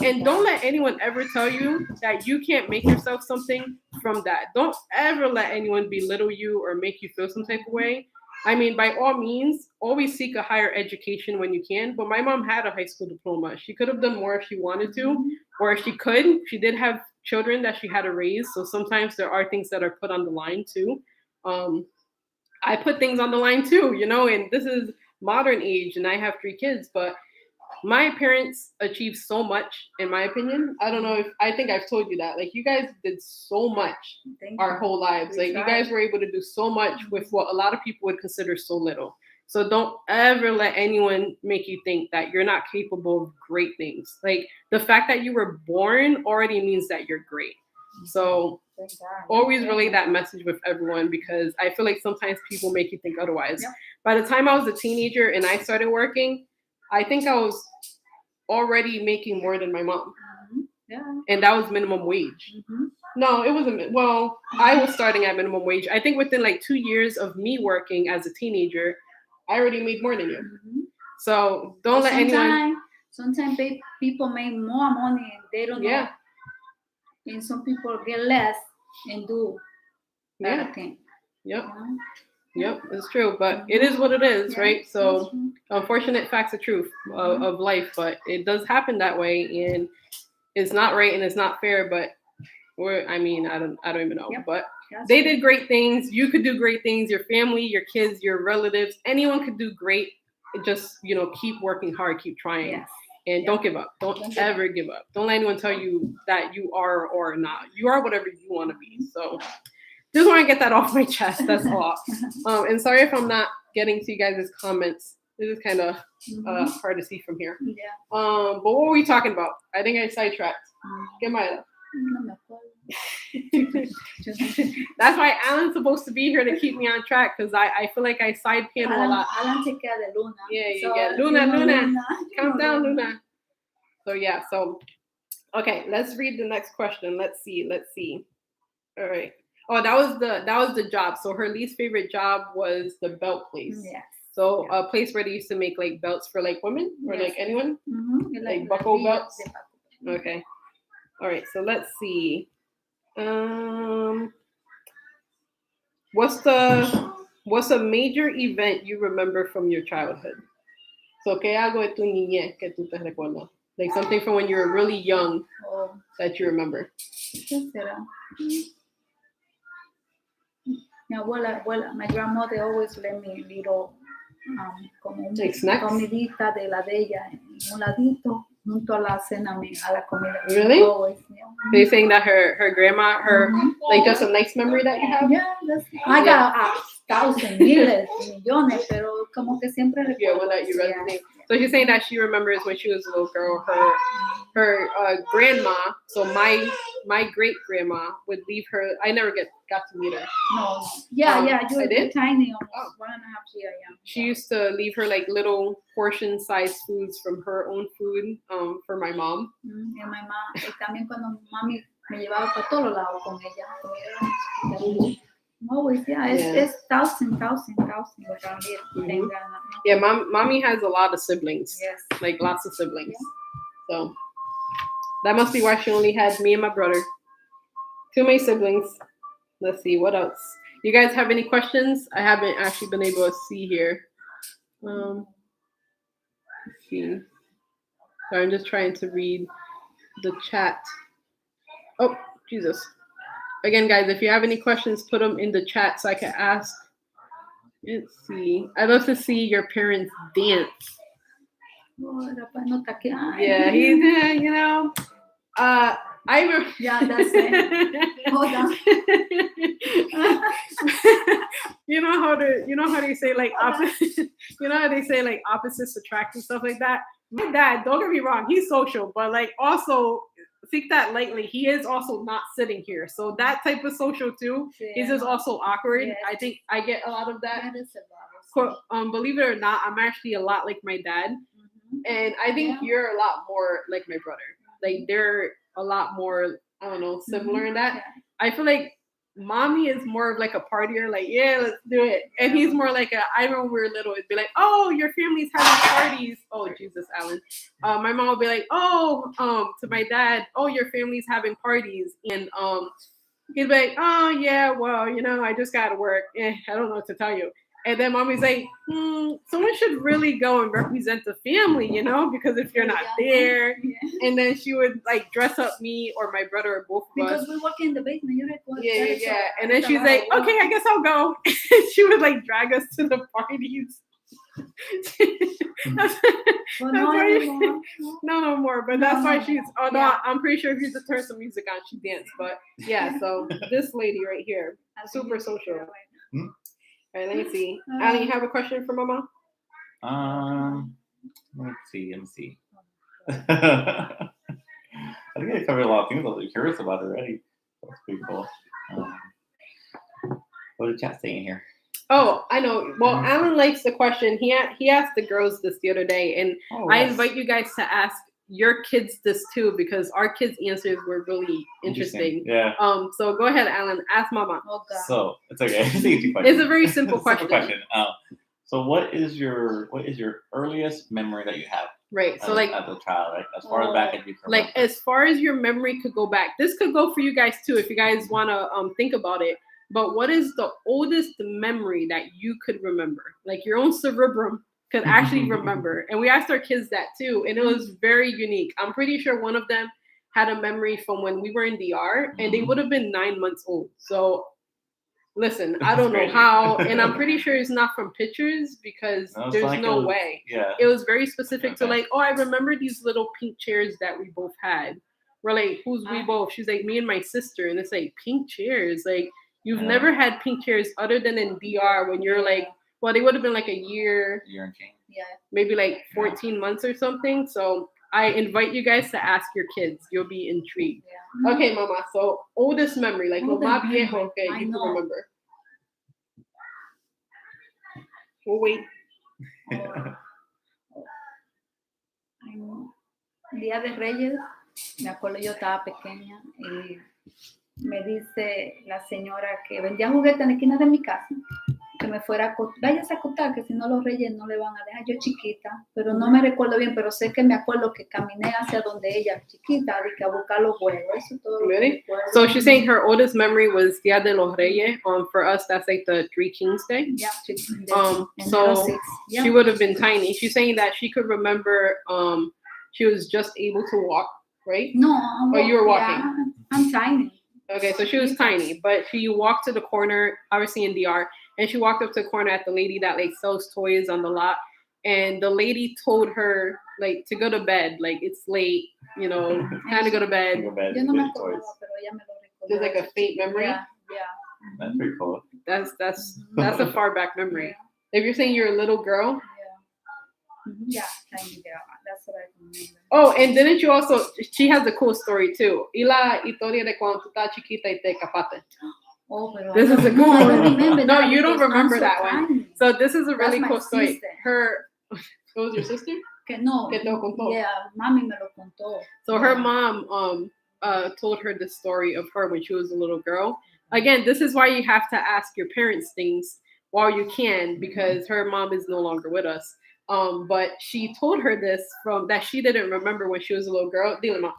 And don't let anyone ever tell you that you can't make yourself something from that. Don't ever let anyone belittle you or make you feel some type of way. I mean, by all means, always seek a higher education when you can. But my mom had a high school diploma. She could have done more if she wanted to, or if she could. She did have children that she had to raise. So sometimes there are things that are put on the line too. I put things on the line too, and this is modern age and I have 3 kids, but my parents achieved so much, in my opinion. I think I've told you that. Like, you guys did so much our whole lives. Like, you guys were able to do so much with what a lot of people would consider so little. So don't ever let anyone make you think that you're not capable of great things. Like, the fact that you were born already means that you're great. So Thank God. always relay that message with everyone because I feel like sometimes people make you think otherwise. Yep. By the time I was a teenager and I started working, I think I was already making more than my mom. Yeah. And that was minimum wage. No, it wasn't. Well, I was starting at minimum wage. I think within like 2 years of me working as a teenager, I already made more than you. So don't let anyone. Sometimes people make more money and they don't know. And some people get less and do better thing. Yep. Yep, it's true, but it is what it is, right? So, unfortunate facts of truth of life, but it does happen that way, and it's not right and it's not fair. But I don't even know. But they did great things. You could do great things. Your family, your kids, your relatives, anyone could do great. Just keep working hard, keep trying, and don't give up. Don't ever give up. Don't let anyone tell you that you are or not. You are whatever you want to be. So. Just want to get that off my chest. That's all. And sorry if I'm not getting to you guys' comments. This is kind of hard to see from here. Yeah. But what were we talking about? I think I sidetracked. Get my. That's why Alan's supposed to be here to keep me on track because I feel like I side panel a lot. Alan take care of Luna. Yeah, you get Luna. Calm down, Luna. So okay, let's read the next question. Let's see. All right. Oh, that was the job. So her least favorite job was the belt place. Yes. So a place where they used to make like belts for like women or like anyone, like buckle belts. Okay. All right. So let's see. What's a major event you remember from your childhood? So ¿qué algo de tu niñez que tú te recuerdas? Like something from when you were really young that you remember. ¿Qué será? My abuela, my grandmother always let me little como like snacks? Comidita de la de ella en un ladito junto a la cena a la comida. Really? Always, So you're saying that her grandma, like just a nice memory that you have? Yeah, I got thousands, miles, millones, pero como que siempre recuerdo. Yeah, one that you resonate. So she's saying that she remembers when she was a little girl, her grandma. So my great grandma would leave her. I never got to meet her. No. Yeah, you were tiny, almost 1.5 years. Yeah. She used to leave her like little portion-sized foods from her own food for my mom. And my mom, también cuando mami me llevaba por todos lados con ella. Always, it's thousand around here. Yeah, mommy has a lot of siblings. Yes. Like lots of siblings. Yeah. So that must be why she only had me and my brother. Too many siblings. Let's see, what else? You guys have any questions? I haven't actually been able to see here. Let's see. So I'm just trying to read the chat. Oh, Jesus. Again, guys, if you have any questions, put them in the chat so I can ask. Let's see. I'd love to see your parents dance. Yeah, he's I remember. Yeah, that's it. Hold on. You know how they say like opposite. You know how they say like opposites attract and stuff like that. My dad, don't get me wrong, he's social, but like also think that lightly. He is also not sitting here, so that type of social too. Is just also awkward. Yes. I think I get a lot of that. Believe it or not, I'm actually a lot like my dad, and I think you're a lot more like my brother. Like they're a lot more, I don't know, similar in that. Yeah. I feel like mommy is more of like a partier, like, yeah, let's do it. And he's more like I remember when we were little, it'd be like, oh, your family's having parties. Oh, Jesus, Alan. My mom would be like, to my dad, oh, your family's having parties. And he'd be like, oh, yeah, well, I just got to work. I don't know what to tell you. And then mommy's like, someone should really go and represent the family, because if you're not there. Yeah. And then she would like dress up me or my brother or both of us. Because we work in the basement. Yeah. And then she's like, okay, I guess I'll go. She would like drag us to the parties. No more. But that's why she's. Oh no, I'm pretty sure if you just turn some music on, she danced. But yeah, so this lady right here, super social. All right, let me see. Ali, you have a question for Mama? Let me see. I think I covered a lot of things I was curious about already. That's pretty cool. What did chat say in here? Oh, I know. Well, Alan likes the question. He asked the girls this the other day, and I invite you guys to ask your kids this too, because our kids' answers were really interesting. Yeah. So go ahead, Alan. Ask Mama. Oh, God. So it's okay. It's an easy question. It's a very simple question. So what is your earliest memory that you have? Right. So like as a child, right? As far back as you can like remember. as far as your memory could go back. This could go for you guys too, if you guys want to think about it. But what is the oldest memory that you could remember? Like your own cerebrum could actually remember. And we asked our kids that too, and it was very unique. I'm pretty sure one of them had a memory from when we were in DR, and they would have been 9 months old. So listen, I don't know how, and I'm pretty sure it's not from pictures because there's like no way. Yeah. It was very specific to like, oh, I remember these little pink chairs that we both had. We're like, who's we both? She's like, me and my sister. And it's like, pink chairs. Like, you've never had pink chairs other than in DR when you're like, well, they would have been like a year and change. Yeah. Maybe like 14 months or something. So I invite you guys to ask your kids. You'll be intrigued. Yeah. Okay, Mama. So oldest memory, like lo más viejo que you can remember. We'll wait. Día de Reyes, me acuerdo yo estaba pequeña y me dice la señora que vendía juguetes en la esquina de mi casa, que me fuera a acostar, váyase a acostar, que si no los reyes no le van a dejar. Yo chiquita, pero no me recuerdo bien, pero sé que me acuerdo que caminé hacia donde ella, chiquita, de que a buscar los juegos. Eso todo really? So she's saying her oldest memory was Dia de los Reyes. For us, that's like the Three Kings Day. Yeah. So she would have been tiny. She's saying that she could remember she was just able to walk, right? No. Or you were walking? Yeah, I'm tiny. Okay, so she was tiny, but she walked to the corner, obviously in DR, and she walked up to the corner at the lady that like sells toys on the lot, and the lady told her like to go to bed, like it's late, you know, time to go to bed. There's like a faint memory. Yeah. That's pretty cool. That's a far back memory. If you're saying you're a little girl. Yeah, tiny girl. That's what I remember. Oh, and didn't you also? She has a cool story too. Y la historia de cuando tú estabas chiquita y te escapaste. Oh, pero this is a cool one. No, you don't remember that one. So this is a really cool story. Sister. It was your sister? Que no. Que te lo contó. Yeah, mami me lo contó. So her mom told her the story of her when she was a little girl. Again, this is why you have to ask your parents things while you can, because her mom is no longer with us. But she told her this from that she didn't remember when she was a little girl. Dile, Ma.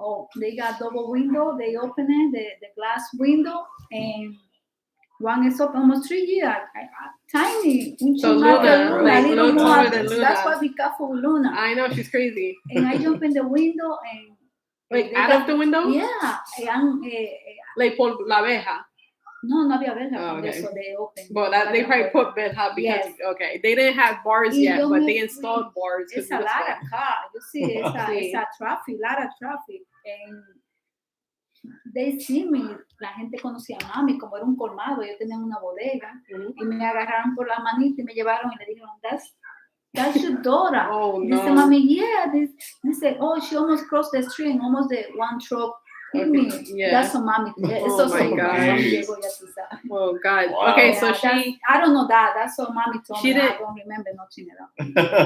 Oh, they got double window. They open it, the glass window, and one is open almost 3 years. Tiny. So Luna, like little taller than Luna. That's why we careful with Luna. I know, she's crazy. And I jump in the window and like out of the window. Yeah. Like por la abeja. No había verja. Oh, okay. So they opened. Well, they probably put verja because okay, they didn't have bars yet, but they installed bars. It's a lot of cars. You see, it's a traffic, lot of traffic, and they see me. La gente conocía a mami como era un colmado. Yo tenía una bodega y me agarraron por la manita y me llevaron y le dijeron, that's your daughter. Oh no. Dice mami, yeah. They said, oh, she almost crossed the street and almost the one truck. Okay. Yeah. That's what mommy. Oh my God. Oh God. Wow. Okay, Yeah, so she. I don't know that. That's what mommy told she me. Didn't, I don't remember nothing at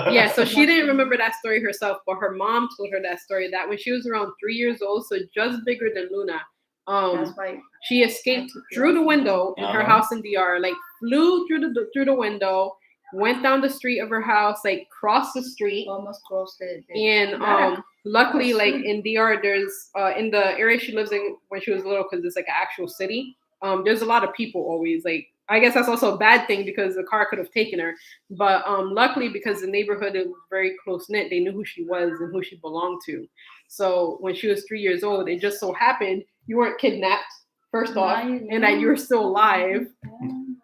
all. Yeah, so she didn't remember that story herself, but her mom told her that story. That when she was around 3 years old, so just bigger than Luna. That's right. She escaped through the window in her house in DR. Like flew through the window, went down the street of her house, like crossed the street, almost crossed the and luckily, like in DR, there's in the area she lives in when she was little, because it's like an actual city. There's a lot of people always. Like I guess that's also a bad thing because the car could have taken her. But luckily, because the neighborhood is very close knit, they knew who she was and who she belonged to. So when she was 3 years old, it just so happened you weren't kidnapped first off, and that you were still alive.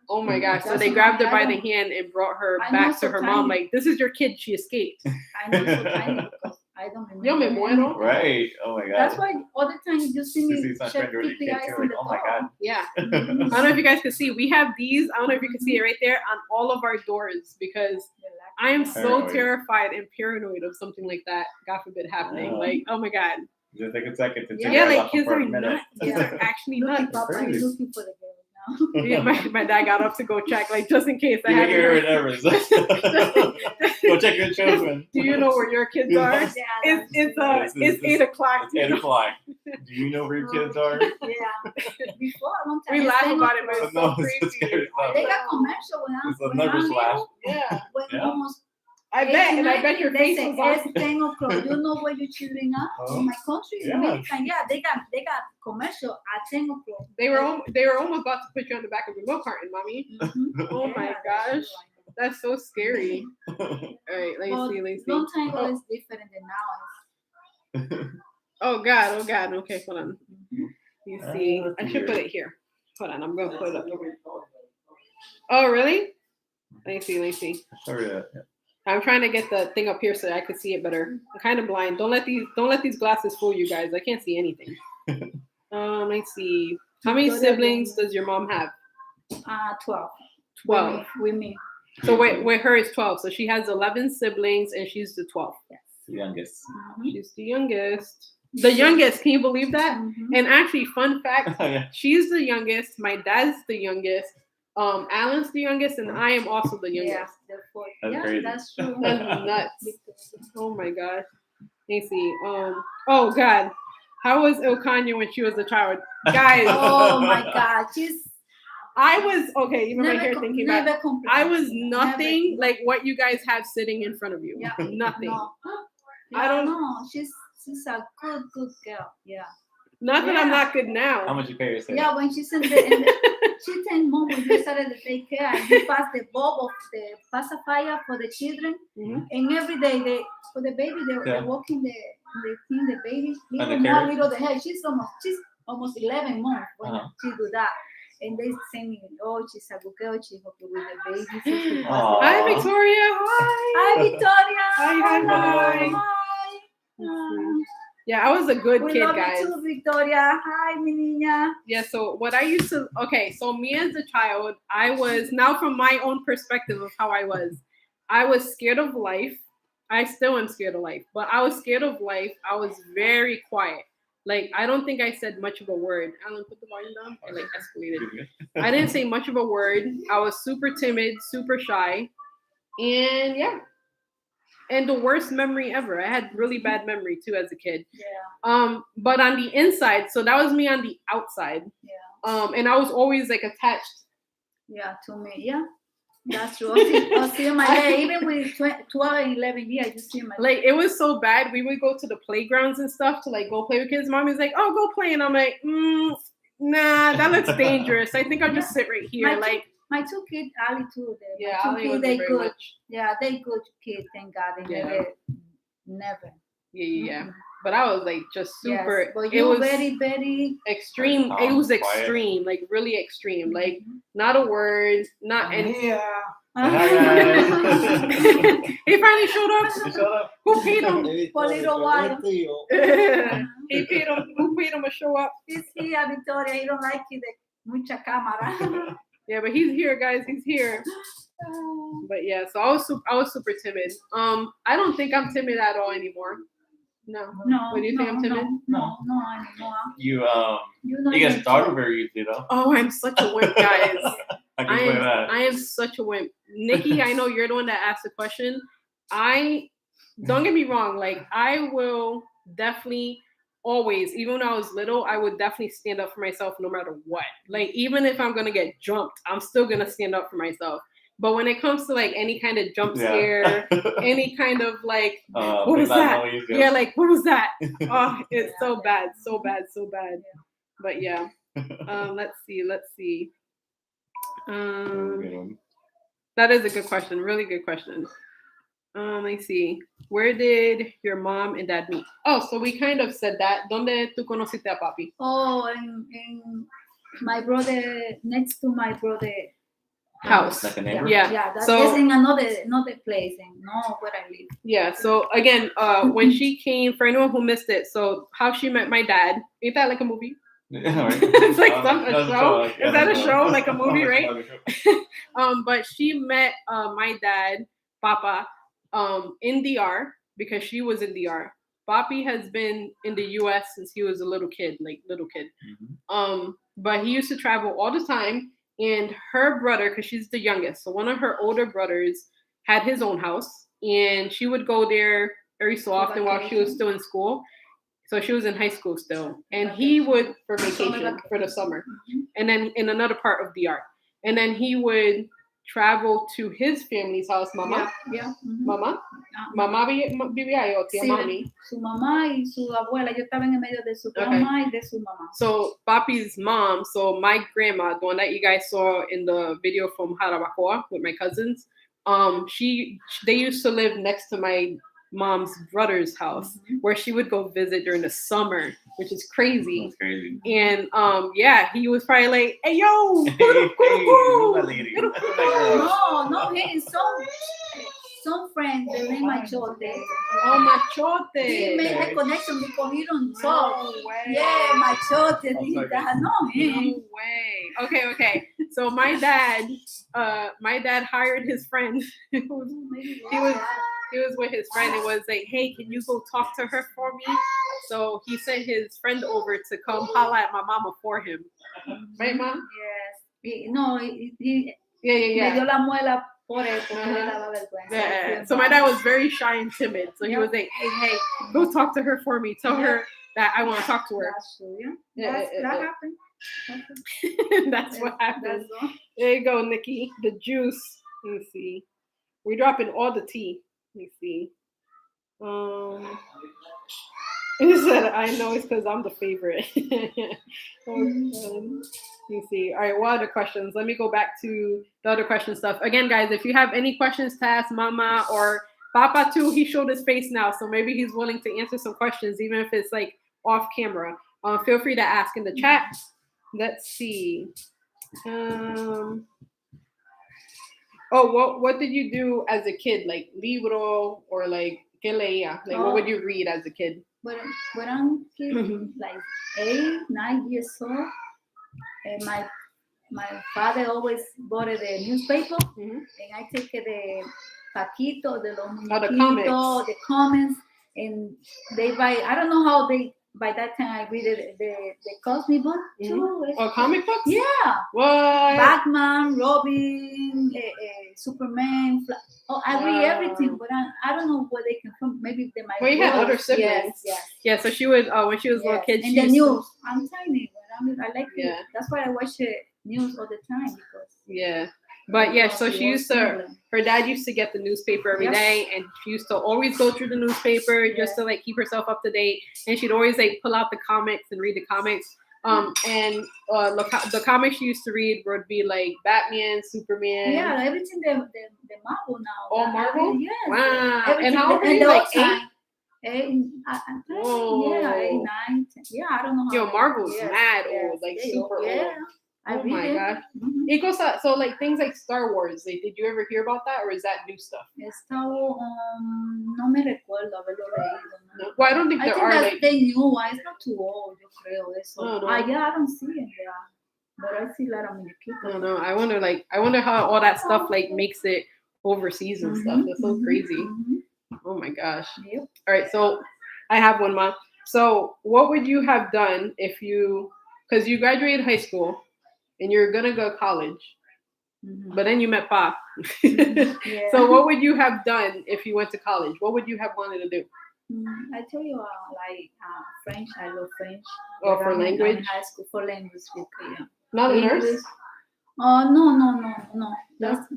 Oh my gosh! So they grabbed her by the hand and brought her back to her mom. Like, this is your kid. She escaped. I know so tiny because I don't remember. Yo me muero. Right. Oh my God. That's why all the time you see me check the eyes in the oh my God. Yeah. I don't know if you guys can see. We have these. I don't know if you can see it right there on all of our doors because I am so terrified and paranoid of something like that. God forbid happening. Like, oh my God. Just take a second to Yeah, figure Yeah, it like out kids for are a minute. nuts. Kids are actually Looking, nuts. Papa, crazy. looking for the girl now. Yeah, my dad got up to go check, like just in case I You had make her nervous. Go check your children. Do you know where your kids are? Yes. Yeah, It's 8 o'clock. It's 8 o'clock. Do you know where your kids are? yeah. Before, one time. We it's laugh 10 about it, but o'clock. it's so No, it's creepy. scary stuff. They got commercial It's a when nervous I'm laugh. little, Yeah, when Yeah. almost I bet, and I bet your they face say was on. it's 10 o'clock. You know where your children are? Oh. In my country, Yeah. America, yeah, they got commercial at 10 o'clock. They were almost about to put you on the back of the milk carton, mommy. Mhm. Oh my Yeah, gosh, that's that's so scary. Oh, All right, let But me see. long time ago Oh. is different than now. Oh God. Okay, hold on. You see, that's I should weird. put it here. Hold on, I'm gonna put it up here. Oh really? Let me see. Sorry. I'm trying to get the thing up here so I can see it better. I'm kind of blind. Don't let these glasses fool you guys. I can't see anything. Let's see. How many siblings does your mom have? 12. 12. With me. So with her is 12. So she has 11 siblings and she's the 12th. The youngest. Mhm. She's the youngest. The youngest. Can you believe that? Mhm. And actually, fun fact, Oh, yeah. she's the youngest. My dad's the youngest. Alan's the youngest, and I am also the Yeah, youngest. therefore. That's Yeah, crazy. that's true. That's nuts. Oh my gosh. Let me see. Oh God. How was Ilkanya when she was a child? Guys, Oh my God, she's I was okay, even right here thinking back. never complain. I was nothing like what you guys have sitting in front of you. Yeah. Nothing. No. I don't- know. She's a good girl. Yeah. Not that I'm Yeah. not good now. How much you pay yourself? Yeah, when she's in the she tell mom when you started the daycare and you pass the bulb of the pacifier for the children, Mhm. and every day for the baby they Yeah. walk in the thing, the baby And little the more, carriage? little the hair. She's almost 11 months when Uh-huh. she do that. And they say me, oh, she's a good girl. She help you with the baby. She pass Aw. Hi Victoria. Hi. Hi, Victoria. Hi. Hello. Hi. Yeah, I was a good We kid, love guys. you too, Victoria. Hi, mi niña. Yeah, so what I used to so me as a child, I was now from my own perspective of how I was scared of life. I still am scared of life, but I was scared of life. I was very quiet. Like I don't think I said much of a word. Alan, put the volume down. I like escalated. I didn't say much of a word. I was super timid, super shy. And yeah. And the worst memory ever. I had really bad memory too as a kid. Yeah. But on the inside, so that was me on the outside. Yeah. And I was always like attached. Yeah, to me. Yeah. That's true. I see my day. Even with 12 and 11 years, you see my Like it was so bad. We would go to the playgrounds and stuff to like go play with kids. Mommy's like, "Oh, go play," and I'm like, "Nah, that looks dangerous. I think I'll just sit right here." My two kids, Ali too. Yeah, two Ali kids, wasn't they very good. much. Yeah, they good kids. Thank God. They Yeah. never. Yeah. But I was like just super. Yes, but it you was very, very. extreme. Very It was calm, quiet. extreme, like really extreme. Like not a word, not any. Yeah. Uh-huh. Hi, guys. He finally showed up. You shut up. Who paid him? For a little while. He paid him. Who paid him to show up? He's here, Victoria. He don't like it. Mucha cámara. Yeah, but he's here, guys. He's here. But yeah, so I was super timid. I don't think I'm timid at all anymore. No. No. What do you think I'm timid? No anymore. You You you get startled very easily though. Oh, I'm such a wimp, guys. I can say that. I am such a wimp. Nikki, I know you're the one that asked the question. Don't get me wrong, like I will definitely always, even when I was little, I would definitely stand up for myself no matter what. Like even if I'm gonna get jumped, I'm still gonna stand up for myself. But when it comes to like any kind of jump scare, any kind of like what was that? Yeah, like what was that? Oh, it's so bad. But yeah. Let's see. That is a good question. Really good question. Let's see. Where did your mom and dad meet? Oh, so we kind of said that. ¿Dónde tú conociste a papi? Oh, in my brother, next to my brother House. Like a neighbor? Yeah. That's So- in another place, and no where I live. Yeah. So again, when she came, for anyone who missed it, so how she met my dad. Ain't that like a movie? It's like a show. Is that a show? Like a movie, right? But she met my dad, Papa, in DR because she was in DR. Papi has been in the U.S. since he was a little kid. But he used to travel all the time. And her brother, because she's the youngest, so one of her older brothers had his own house, and she would go there every so often while she was still in school. So she was in high school still, and he would for vacation for the summer, and then in another part of DR, and then he would travel to his family's house, mamá. Yeah. Mamá. Mamá vivía ahí o tía mami. Su mamá y su abuela. Yo estaba en el medio de su mamá y de su mamá. So Papi's mom, so my grandma, the one that you guys saw in the video from Jarabacoa with my cousins, they used to live next to my mom's brother's house where she would go visit during the summer, which is crazy. That's crazy. And he was probably like, "Hey yo, No, he is some friends, they name Machote. Oh, Machote. He made a connection because he don't talk. No way. Yeah, Machote. No way. Okay. So my dad hired his friend. He was with his friend and was like, "Hey, can you go talk to her for me?" So he sent his friend over to come holla at my mama for him. Right, Mom? Yes. Yeah. Me dio la muela por él porque le daba vergüenza. Yeah. So my dad was very shy and timid. So he was like, "Hey, go talk to her for me. Tell her that I want to talk to her." That's true, Yeah. That happened. That's what happened. That's all. There you go, Nikki. The juice. Let me see. We're dropping all the tea. Let me see. He said, "I know it's because I'm the favorite." Let me see. All right, what other questions? Let me go back to the other question stuff. Again, guys, if you have any questions to ask Mama or Papa too, he showed his face now, so maybe he's willing to answer some questions, even if it's like off camera. Feel free to ask in the chat. Let's see. What did you do as a kid? Like libro or like ¿qué leía? Like what would you read as a kid? When I'm kid, like 8, 9 years old, and my father always bought the newspaper, and I take the Paquito, the the comments, and they buy. I don't know how they. By that time, I read the Cosby book too. Oh, comic books? Yeah. What? Batman, Robin, Superman. I read everything, but I don't know where they come from. Maybe they might. Well, you had other siblings. Yes. Yeah, so she would, when she was a little kid, and she the used news. I'm tiny, but I like it. Yeah. That's why I watch the news all the time because. Yeah. But yeah, so she used to, her dad used to get the newspaper every day, and she used to always go through the newspaper just to like keep herself up to date. And she'd always like pull out the comics and read the comics. The comics she used to read would be like Batman, Superman. Yeah, everything the Marvel now. Oh, Marvel? Yes. Wow. Everything, and how old were you? Like 8? 8, Whoa. yeah, 8, 9, 10. Yeah, I don't know. Yo, Marvel's mad old, like super old. I Oh my gosh. So like things like Star Wars, like, did you ever hear about that, or is that new stuff? No me recuerdo haberlo leído. No. Well, I don't think there are like. They new one. It's not too old, yo creo eso. No. Yeah, I don't see it there, but I see a lot of muñequitos. I don't know. I wonder how all that stuff like makes it overseas and stuff. That's so crazy. Oh my gosh. Yep. All right, so I have one, Ma. So what would you have done if because you graduated high school and you're gonna go to college, but then you met Pa. So what would you have done if you went to college? What would you have wanted to do? I tell you, French. I love French. Oh, for language? In high school for language. Yeah. Not a nurse? Oh, no. That's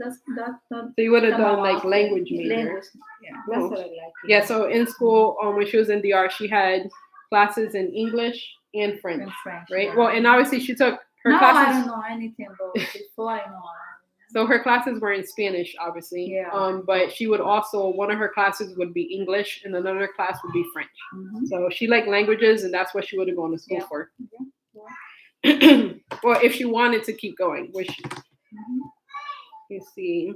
So you would have done like language major. Language. Yeah, that's what I like. Yeah, so in school, when she was in DR, she had classes in English and French, right? Yeah. Well, and obviously she took her now classes. I don't know anything, but before I know. So her classes were in Spanish, obviously. Yeah. But she would also, one of her classes would be English, and another class would be French. So she liked languages, and that's what she would have gone to school for. Yeah. Well, if she wanted to keep going, which you see.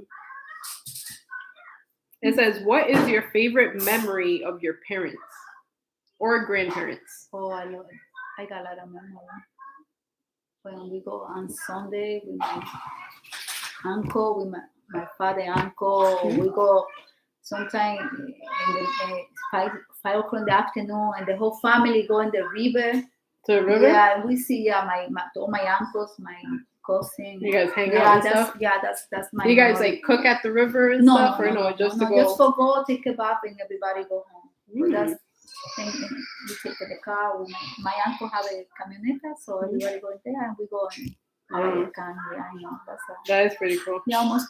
It says, "What is your favorite memory of your parents or grandparents?" Oh, I love it. I got a lot of memory. When we go on Sunday with my uncle, with my father uncle, we go sometime in the 5 o'clock in the afternoon, and the whole family go in the river. To the river? Yeah, we see all my uncles, my cousin. You guys hang out and stuff? That's my. Do you guys mom. like cook at the river and No, stuff, no, or no, no, just no, to go? just for go take a bath and everybody go home. But that's thing we take the car. My uncle have a camioneta, so everybody go there and we go in our car. Yeah, I know That is pretty cool. yeah, almost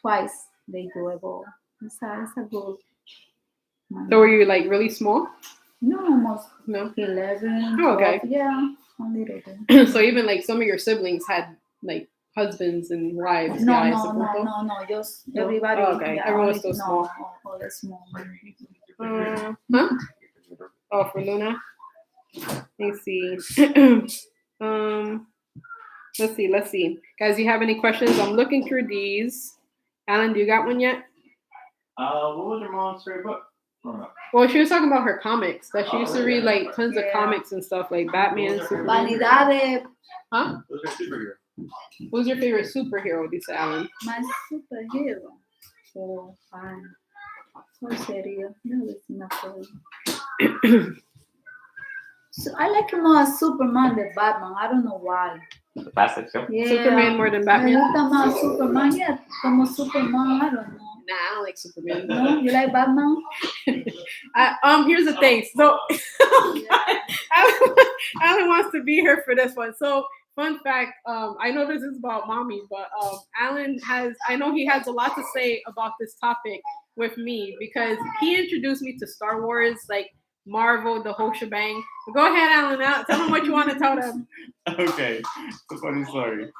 twice they do a ball. It's a good. So were you like really small? No, almost No. 11. Oh, okay. 12, yeah, a little bit. So even like some of your siblings had like husbands and wives. No, guys, no, just No? everybody. Oh, okay. Yeah, Everyone's only- so small. No, all small. Huh? Oh, for Luna. Let me see. Let's see. Guys, do you have any questions? I'm looking through these. Alan, do you got one yet? What was your mom's favorite book? Well, she was talking about her comics that she used to read like tons of Yeah. comics and stuff like Batman, Superman. Vanidades, Huh? Who's your superhero? Who's your favorite superhero, dice Alan? my superhero. Oh, fine. So serio. No, it's not funny. So I like more Superman than Batman. I don't know why. The classic show. Yeah. Superman more than Me Batman? gusta más Superman. Yeah, como Superman. I don't know. Nah, I don't like Superman. No, you like Batman? Here's the thing. So Yeah. Alan wants to be here for this one. So fun fact, I know this is about mommy, but Alan I know he has a lot to say about this topic with me because he introduced me to Star Wars, like Marvel, the whole shebang. Go ahead, Alan. Tell them what you want to tell them. Okay, it's a funny story.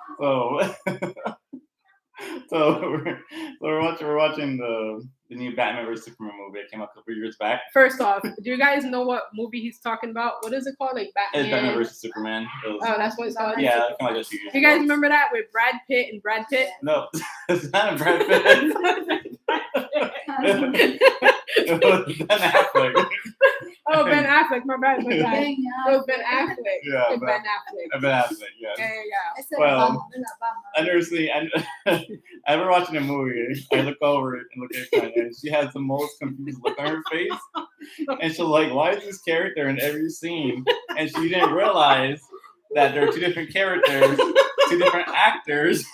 So, we're watching the new Batman vs Superman movie. It came out a couple years back. First off, do you guys know what movie he's talking about? What is it called? Like Batman? It's Batman vs Superman. It was, Oh, that's what it's called? yeah, it came out just a few years Do you guys ago. remember that with Brad Pitt and Brad Pitt? No, it's not a Brad Pitt. It was Ben Affleck. Oh, Ben Affleck. My bad. My bad. Venga, It was Ben Affleck. Yeah, Ben Affleck. Ben Affleck. Yeah. Yeah. Ese es Well, Batman, ¿verdad? I never seen. I ever watching a movie. I look over it and look at Kanye, and she has the most confused look on her face, and she's like, "Why is this character in every scene?" And she didn't realize that there are two different characters, two different actors.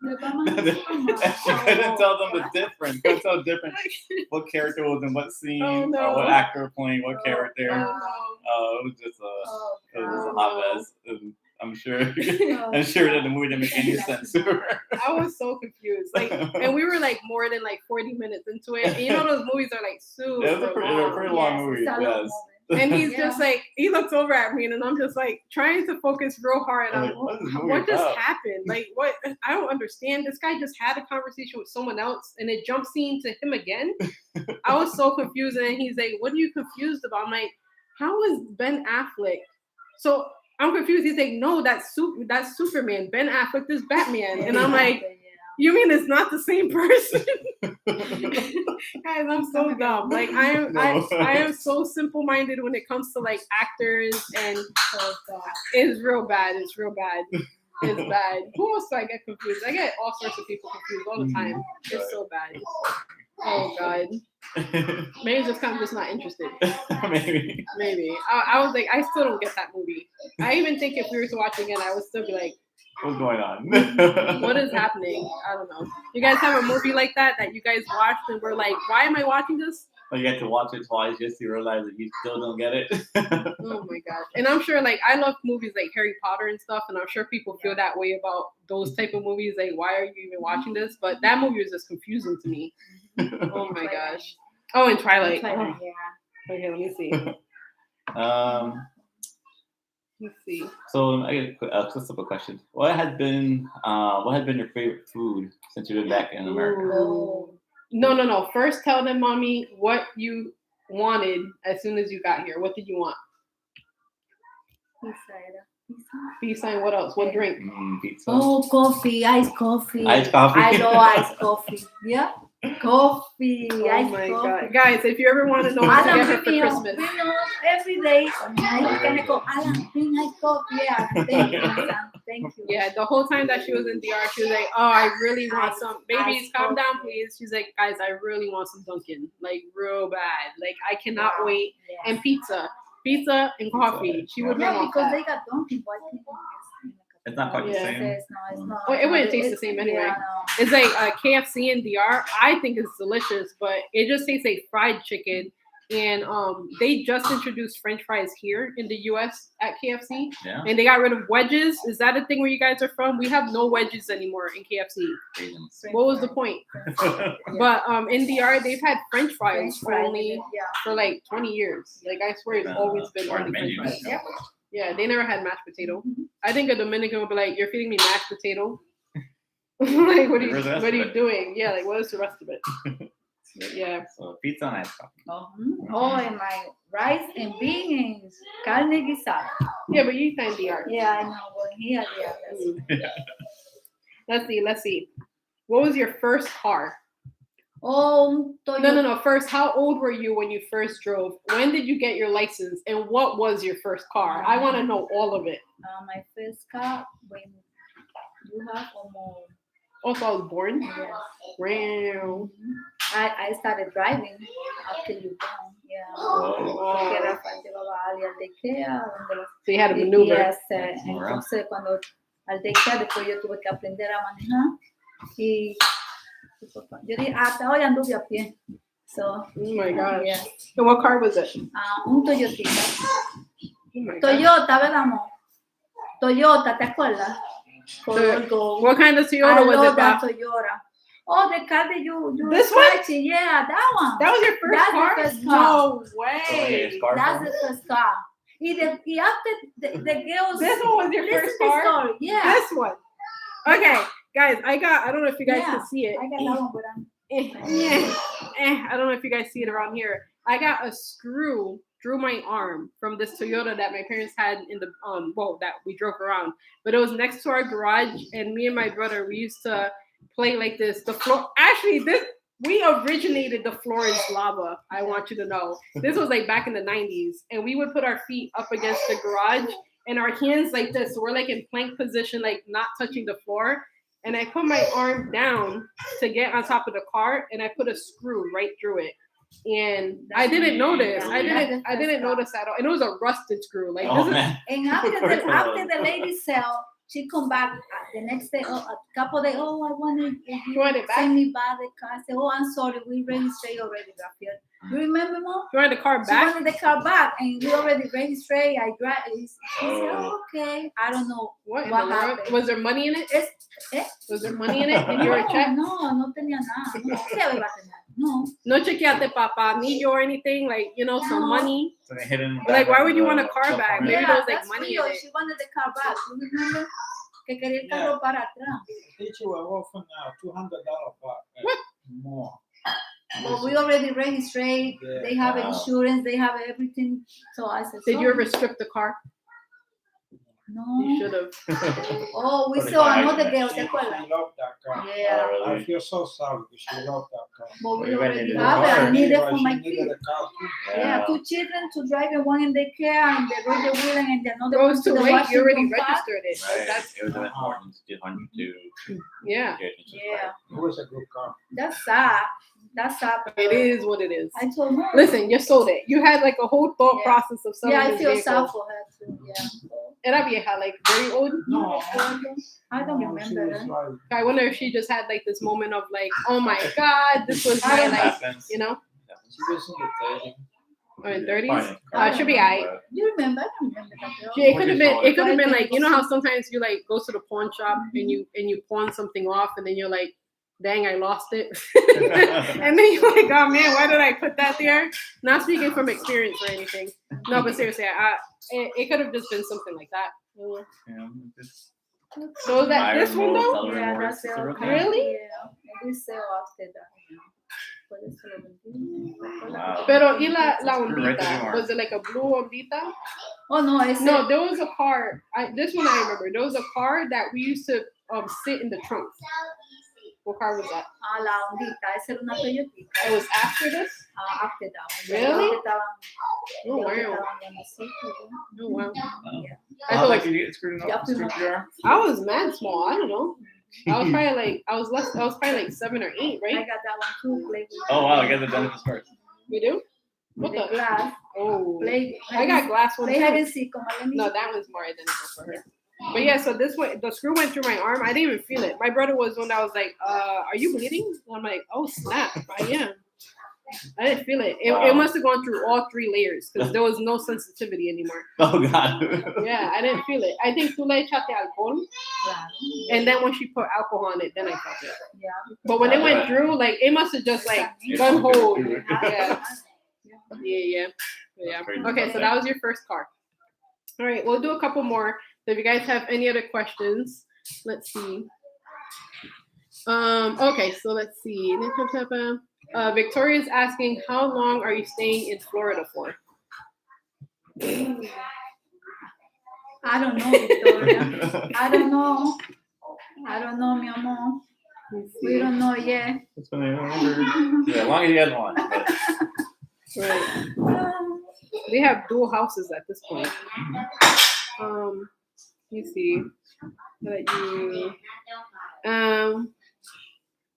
The Batman And is Batman. she couldn't tell them the difference. Couldn't tell the difference what character was in what scene, Oh, no. or what actor playing what character. Oh, It was just Oh, it was a Oh, hot no. mess. And I'm sure. God. I'm sure that the movie didn't make any sense to her. I was so confused. Like, and we were like more than like 40 minutes into it. And you know those movies are like super It was a long. pretty long Yes, movie. it's a long Yes. movie. And he's Yeah. just like, he looks over at me, and I'm just like trying to focus real hard. I'm On like, what is this movie what just about? happened? Like, what? I don't understand. This guy just had a conversation with someone else, and it jump scene to him again. I was so confused, and then he's like, "What are you confused about?" I'm like, "How is Ben Affleck?" So I'm confused. He's like, "No, that's Superman. Ben Affleck is Batman," and I'm like, "You mean it's not the same person?" Guys, I'm so dumb. Like I am so simple-minded when it comes to like actors, and it's real bad. It's real bad. It's bad. Who else do I get confused? I get all sorts of people confused all the time. It's so bad. Oh God. Maybe just kind of just not interested. Maybe. Maybe. I was like, I still don't get that movie. I even think if we were to watch it again, I would still be like, What's going on? what is happening? I don't know. You guys have a movie like that you guys watched and were like, why am I watching this? Like you had to watch it twice just to realize that you still don't get it. Oh my gosh. And I'm sure like I love movies like Harry Potter and stuff, and I'm sure people feel that way about those type of movies. Like, why are you even watching this? But that movie was just confusing to me. Oh my gosh. Oh, and Twilight. Twilight, Oh. yeah. Okay, let me see. Let's see. So I got a simple question. What has been your favorite food since you've been back in America? Ooh. No. First tell them, mommy, what you wanted as soon as you got here. What did you want? Peace sign. What else? What drink? Pizza. Oh, coffee, iced coffee. Iced coffee. I love iced coffee. Yeah. Coffee. Oh iced my coffee. god, guys! If you ever want to know what to Alan, get her for bring me Christmas, every day. I can go, Alan, bring iced coffee. Yeah, thank you, Alan. Thank you. yeah, the whole time that she was in DR, she was like, "Oh, I really want some. Babies, calm down, please." She's like, "Guys, I really want some Dunkin', like real bad. Like I cannot Wow. wait." Yeah. And pizza and coffee. She would run Yeah, off because that. they got Dunkin', but I think It's not quite the Yeah. same. it's not. Well, it wouldn't taste the same anyway. Yeah, no. It's like KFC in DR. I think it's delicious, but it just tastes like fried chicken. And they just introduced French fries here in the US at KFC, Yeah. and they got rid of wedges. Is that a thing where you guys are from? We have no wedges anymore in KFC. Asians. What was the point? But in DR, they've had French fries French only yeah. for like 20 years. Like I swear, it's always been Or only French menu. fries. Yep. Yeah, they never had mashed potato. I think a Dominican would be like, "You're feeding me mashed potato." Like, what Where's the rest are of you it? doing? Yeah, like what is the rest of it? Yeah. So pizza and iced coffee. Oh, and my rice and beans, carne guisada. Yeah, but you find DR. Yeah, I know. Well, here, yeah. Let's see. What was your first car? Oh, Toyota. No. First, how old were you when you first drove? When did you get your license? And what was your first car? I want to know all of it. My first car when you have almost. Also, I was born. Yes. Wow. I started driving after you born. Yeah. Porque Rafael llevaba a Ali al daycare, donde los So you had a maneuver. Yes, entonces cuando al daycare después yo tuve que aprender a manejar y yo dije hasta hoy anduve a pie. So, Oh my gosh. yeah. And what car was it? Un Toyotita. Oh my gosh. Toyota, ¿verdad, amor? Toyota, ¿te acuerdas? Color gold. What kind of I Toyota was love it, that Bob? Toyota. Oh, the car that you This one? scratchy. Yeah, that one. That was your first That's the car? first car. No Okay, way. car That's phone. the first car. Y after the girls. This one was your listen first to the car? story. Yeah. This one. Okay, guys, I don't know if you guys Yeah, can see it. I got that one, but I don't know if you guys see it around here. I got a screw through my arm from this Toyota that my parents had in the that we drove around. But it was next to our garage, and me and my brother, we used to play like this. The floor actually we originated the floor is lava. I want you to know. This was like back in the 90s, and we would put our feet up against the garage and our hands like this. So we're like in plank position, like not touching the floor. And I put my arm down to get on top of the car, and I put a screw right through it. And I didn't notice. I didn't notice at all. And it was a rusted screw. Like this is man. And after the lady sell, she come back the next day, a couple days. Oh, I want to You want it back? send me back the car. I said, oh, I'm sorry, we registered already, Rafael. You remember, Mom? you wanted the car She back. wanted the car back, and we already registered. I drive. She said, Oh. okay. I don't know What in what the world? happened. Was there money in it? Eh? Was there money in it? In your check? No tenía nada. No, ¿qué iba a tener? No. No chequeate, papa, ni yo or anything. Like, some No. money. So they hid in the Like, back why of would you the want a car cell back? phone. Maybe Yeah, there was, like, that's money real. in it. She wanted the car back. You remember? Que quería el carro para atrás. Teacher will offer now $200 back. What? More. But we already registered. Yeah. They have Wow. insurance. They have everything. So I said, Did you sorry. ever strip the car? No. You should have. Oh, we But saw I- another girl. She ¿Te acuerdas? loved that car. Yeah. Oh, I really? feel so sorry because she loved that car. But we You already rented have the it. I car. need it But for she my needed kids. a car too. Yeah, 2 children to drive and one in the care and the Roger Wheeler and the another It one was to too the late. You already Washington Park. registered it. Right. That's It was important to yeah. pay attention to Yeah, It was a good car. that's sad. That's sad. It is what it is. I told her. Listen, you sold it. You had like a whole thought Yeah. process of selling Yeah, I this feel vehicle. sad for her too. Yeah. And I'd be like very old. No. I don't She remember was her. like, I wonder if she just had like this moment of like, oh my god, this was I my don't like, Happens. you know, she was in the 30s. or in 30s. Fine. Should be aight. You remember? I don't remember that girl. Yeah, it could have been. It could have been Why like, you know how sometimes you like go to the pawn shop and you pawn something off and then you're like, dang, I lost it. And then you're like, oh man, why did I put that there? Not speaking from experience or anything. No, but seriously, it could have just been something like that. Yeah, just So that this one though, Color Yeah, remorse, that's it's the a real okay. thing. Really? Yeah, we sell after that. Por eso lo vendí. Wow. pero y la Right to ondita, the mark. was it like a blue ondita? Oh no, it's No, there was a car. This one I remember. There was a car that we used to sit in the trunk. What car was that? La Hondita, esa era una Toyotita. It was after this? After that one. Really? Ya Oh, wow. estaban grandecitos, Oh, wow. Yeah. I How thought like you get screwed Yeah, up? Screwed your arm? I was mad small. I don't know. I was probably like 7 or 8, I right? got that one too. Play with Oh wow, you guys have done this first. We do? with What the the? glass. Oh. Play. I got glass one Play hide too. and seek. Como le No, dice. that one's more identical for her. But yeah, so this one, the screw went through my arm. I didn't even feel it. My brother was one that was like, are you bleeding? And I'm like, oh snap, I am. I didn't feel it. It Wow. must have gone through all 3 layers because there was no sensitivity anymore. Oh god. Yeah, I didn't feel it. I think tú le echaste alcohol, Claro. and then when she put alcohol on it, then I felt it. Yeah. But when it went through, like it must have just like done hold. Yeah, yeah. Crazy. Okay, so that was your first car. All right, we'll do a couple more. So if you guys have any other questions, let's see. Okay, so let's see. Victoria's asking, how long are you staying in Florida for? I don't know, Victoria. I don't know. I don't know, mi amor. We don't know yet. Yeah, as long as you guys want. But Right. We have dual houses at this point. Let me see.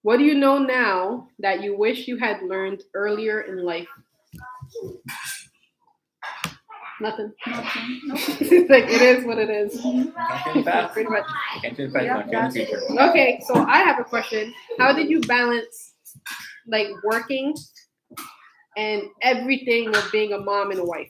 What do you know now that you wish you had learned earlier in life? Nothing. Like it is what it is. can't do fast. Pretty much. Can't do fast. Don't change the future. Okay, so I have a question. How did you balance like working and everything of being a mom and a wife?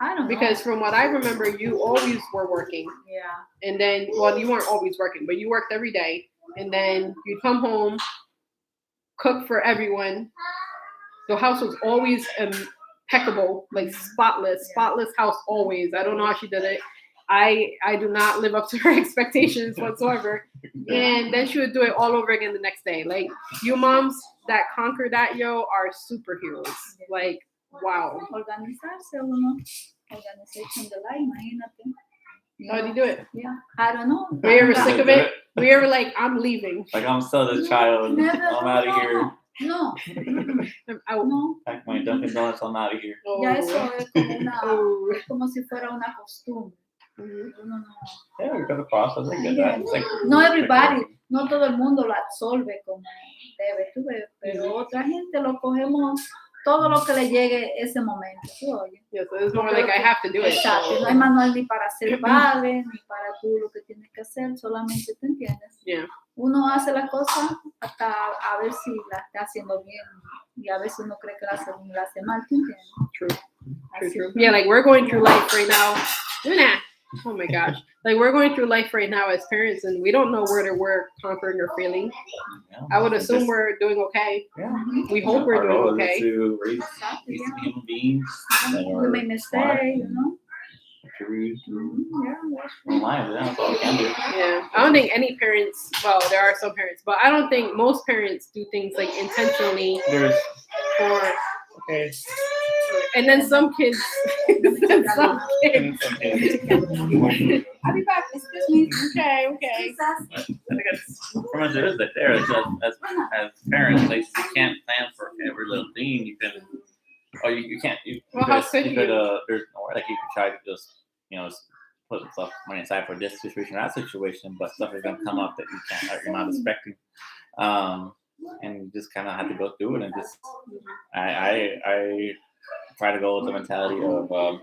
I don't know. Because from what I remember, you always were working. Yeah. And then, well, you weren't always working, but you worked every day. And then you'd come home, cook for everyone. The house was always impeccable, like spotless house always. I don't know how she did it. I do not live up to her expectations whatsoever. And then she would do it all over again the next day. Like, you moms that conquer that, are superheroes. Like, wow. Organizarse uno. Organization de la, imagínate. How do you do it? Yeah. I don't know. Were you ever sick of it? Were you ever like, I'm leaving? Like I'm still this child. Never, I'm out of here. No. I'm out. No. Pack my Dunkin' Donuts. I'm out of here. Oh. Ya eso es como una, Oh. es como si fuera una costumbre. Mhm. Uno no. Yeah, we got the process. I get that. It's like, No everybody, no todo el mundo lo absorbe como debe, tú ves, pero otra gente lo cogemos todo lo que le llegue ese momento, tú oyes. Yeah, so it's more like I have to do it. Exacto, no hay manual ni para ser padre, ni para tú lo que tienes que hacer, solamente te entiendes. Yeah. Uno hace las cosas hasta a ver si la está haciendo bien y a veces uno cree que la hace mal, ¿tú entiendes? True. Así True. que- Yeah, like we're going through life right now. Luna. Oh my gosh. Like we're going through life right now as parents and we don't know whether we're conquering or failing. yeah, I would it's assume just- we're doing okay. Yeah. We hope we're Our doing goal is okay. to raise Exacto, decent yeah. human beings that We are made mistakes, you know. true Yeah, that's in life. Yeah, that's all we can do. Yeah. I don't think any parents, well, there are some parents, but I don't think most parents do things like intentionally There's for, okay. and then some kids, some kids. I'll be back. Excuse me. Okay. I think it's pretty much it is that there. It's just, as parents, like you can't plan for every little thing. You can, or you can't. Well, how could you? There's no like you could try to just put stuff money aside for this situation or that situation, but stuff is gonna come up that you can't, that you're not expecting. And you just kind of have to go through it and just. I try to go with the mentality of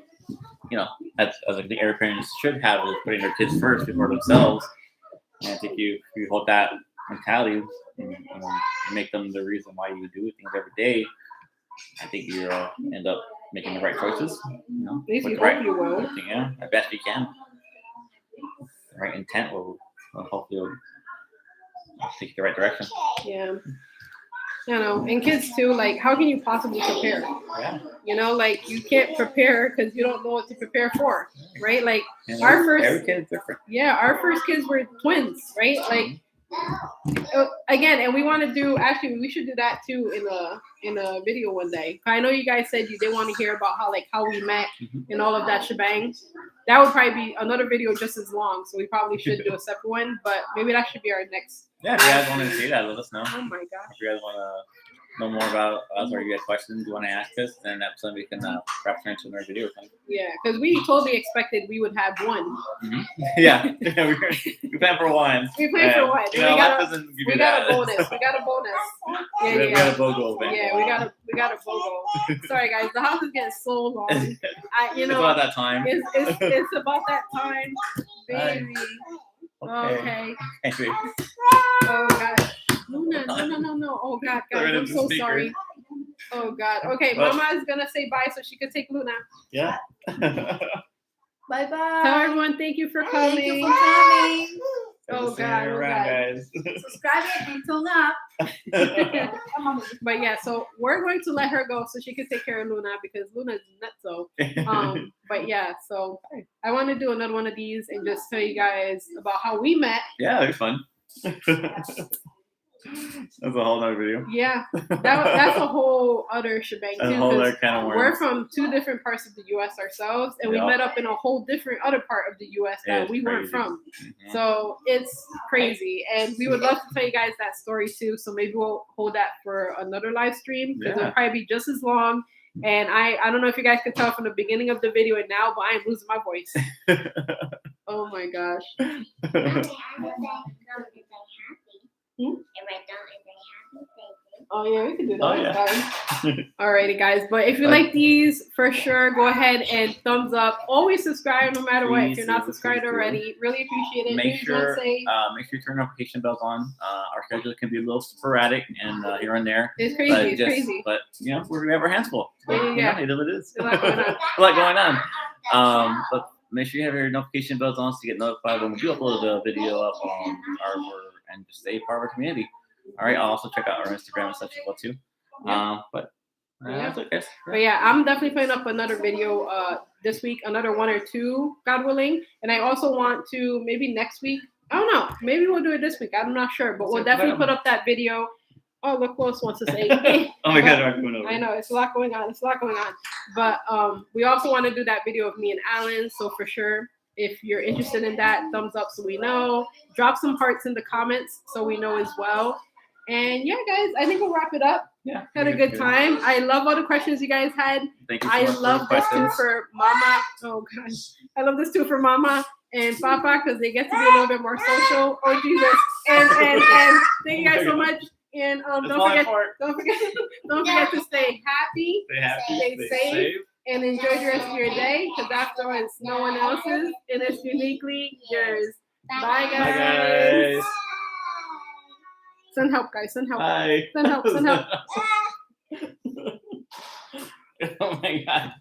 as like the every parents should have is putting their kids first before themselves. And I think you hold that mentality and make them the reason why you do things every day. I think you end up making the right choices. At least with you the right, hope you will. yeah, as best you can. The right intent will hopefully take you the right direction. Yeah. You know, and kids too, like, how can you possibly prepare? Yeah. Like, you can't prepare because you don't know what to prepare for, right? Like, And Our first- every kid is different. yeah, our first kids were twins, right? Like, again, and we want to do, actually, we should do that too in a video one day. I know you guys said you didn't want to hear about how we met Mhm. and all of that shebang. that would probably be another video just as long. So we probably should do a separate one, but maybe that should be our next. Yeah, if you guys want to see that, let us know. Oh my gosh. If you guys want to know more about us or you have questions you want to ask us, then that's something we can perhaps answer in our video or something. Yeah, because we totally expected we would have one. Yeah, we planned for one. We planned for one. You know, We got life doesn't give We you got that. a bonus. We got a bonus. Yeah, We got a BOGO event. Yeah, we got a BOGO. Sorry guys, the house is getting so long. It's about that time. It's about that time, baby. Okay. Okay. Oh God. Luna, no. Oh God, guys, Sorry, I'm the so speaker. sorry. Oh God. Okay, Well- Mama is gonna say bye so she can take Luna. Yeah. Bye bye. Tell everyone thank you for coming. Thank you for coming. Oh See you God, oh around, God. guys. Subscribe and turn up. Come on. But yeah, so we're going to let her go so she can take care of Luna because Luna's nutso. But yeah, so I want to do another one of these and just tell you guys about how we met. Yeah, it'd be fun. That's a whole nother video. Yeah, that's a whole other shebang That's a too. whole 'Cause other kind of we're worms. from two different parts of the U.S. ourselves, and we Yeah. met up in a whole different other part of the U.S. that It's we weren't crazy. from. Mhm. So it's crazy, and we would love to tell you guys that story too. So maybe we'll hold that for another live stream because Yeah. it'll probably be just as long. And I don't know if you guys can tell from the beginning of the video and now, but I am losing my voice. Oh my gosh. Oh yeah, we can do that. Oh, That's yeah. fine. Alrighty, guys. But if you like these, for sure, go ahead and thumbs up. Always subscribe, no matter what. If Please you're not do, subscribed please do. already, really appreciate it. Make Anything you wanna sure say? make sure you turn notification bells on. Our schedule can be a little sporadic and here and there. It's crazy. But It's crazy. But you know, we have our hands full. Yeah. You know, it is. There's a lot going on. A lot going on. But make sure you have your notification bells on so you get notified when we do upload the video up on our and just stay part of our community. All right. I'll also check out our Instagram and such as well too. Yeah. But Yeah. that's okay. But yeah, I'm definitely putting up another video this week, another one or two, God willing. And I also want to maybe next week. I don't know. Maybe we'll do it this week. I'm not sure, but we'll definitely put up that video. Oh, look, close wants to say. Oh my God, I'm going over. I know it's a lot going on. It's a lot going on. But we also want to do that video of me and Alan. So for sure, if you're interested in that, thumbs up so we know. Drop some hearts in the comments so we know as well. And yeah, guys, I think we'll wrap it up. Yeah. Had a good time. I love all the questions you guys had. Thank you so I much love for the this too questions. for Mama. Oh gosh, I love this too for Mama and Papa because they get to be a little bit more social. Oh Jesus! And thank you guys so much. And That's don't all forget important. don't forget to stay happy Stay happy. Stay safe. and enjoy the rest of your day because after all, it's no one else's and it's uniquely yours. Bye Bye, guys. guys. Send help, guys. Send help. Bye. Send help. Send help. Oh my God.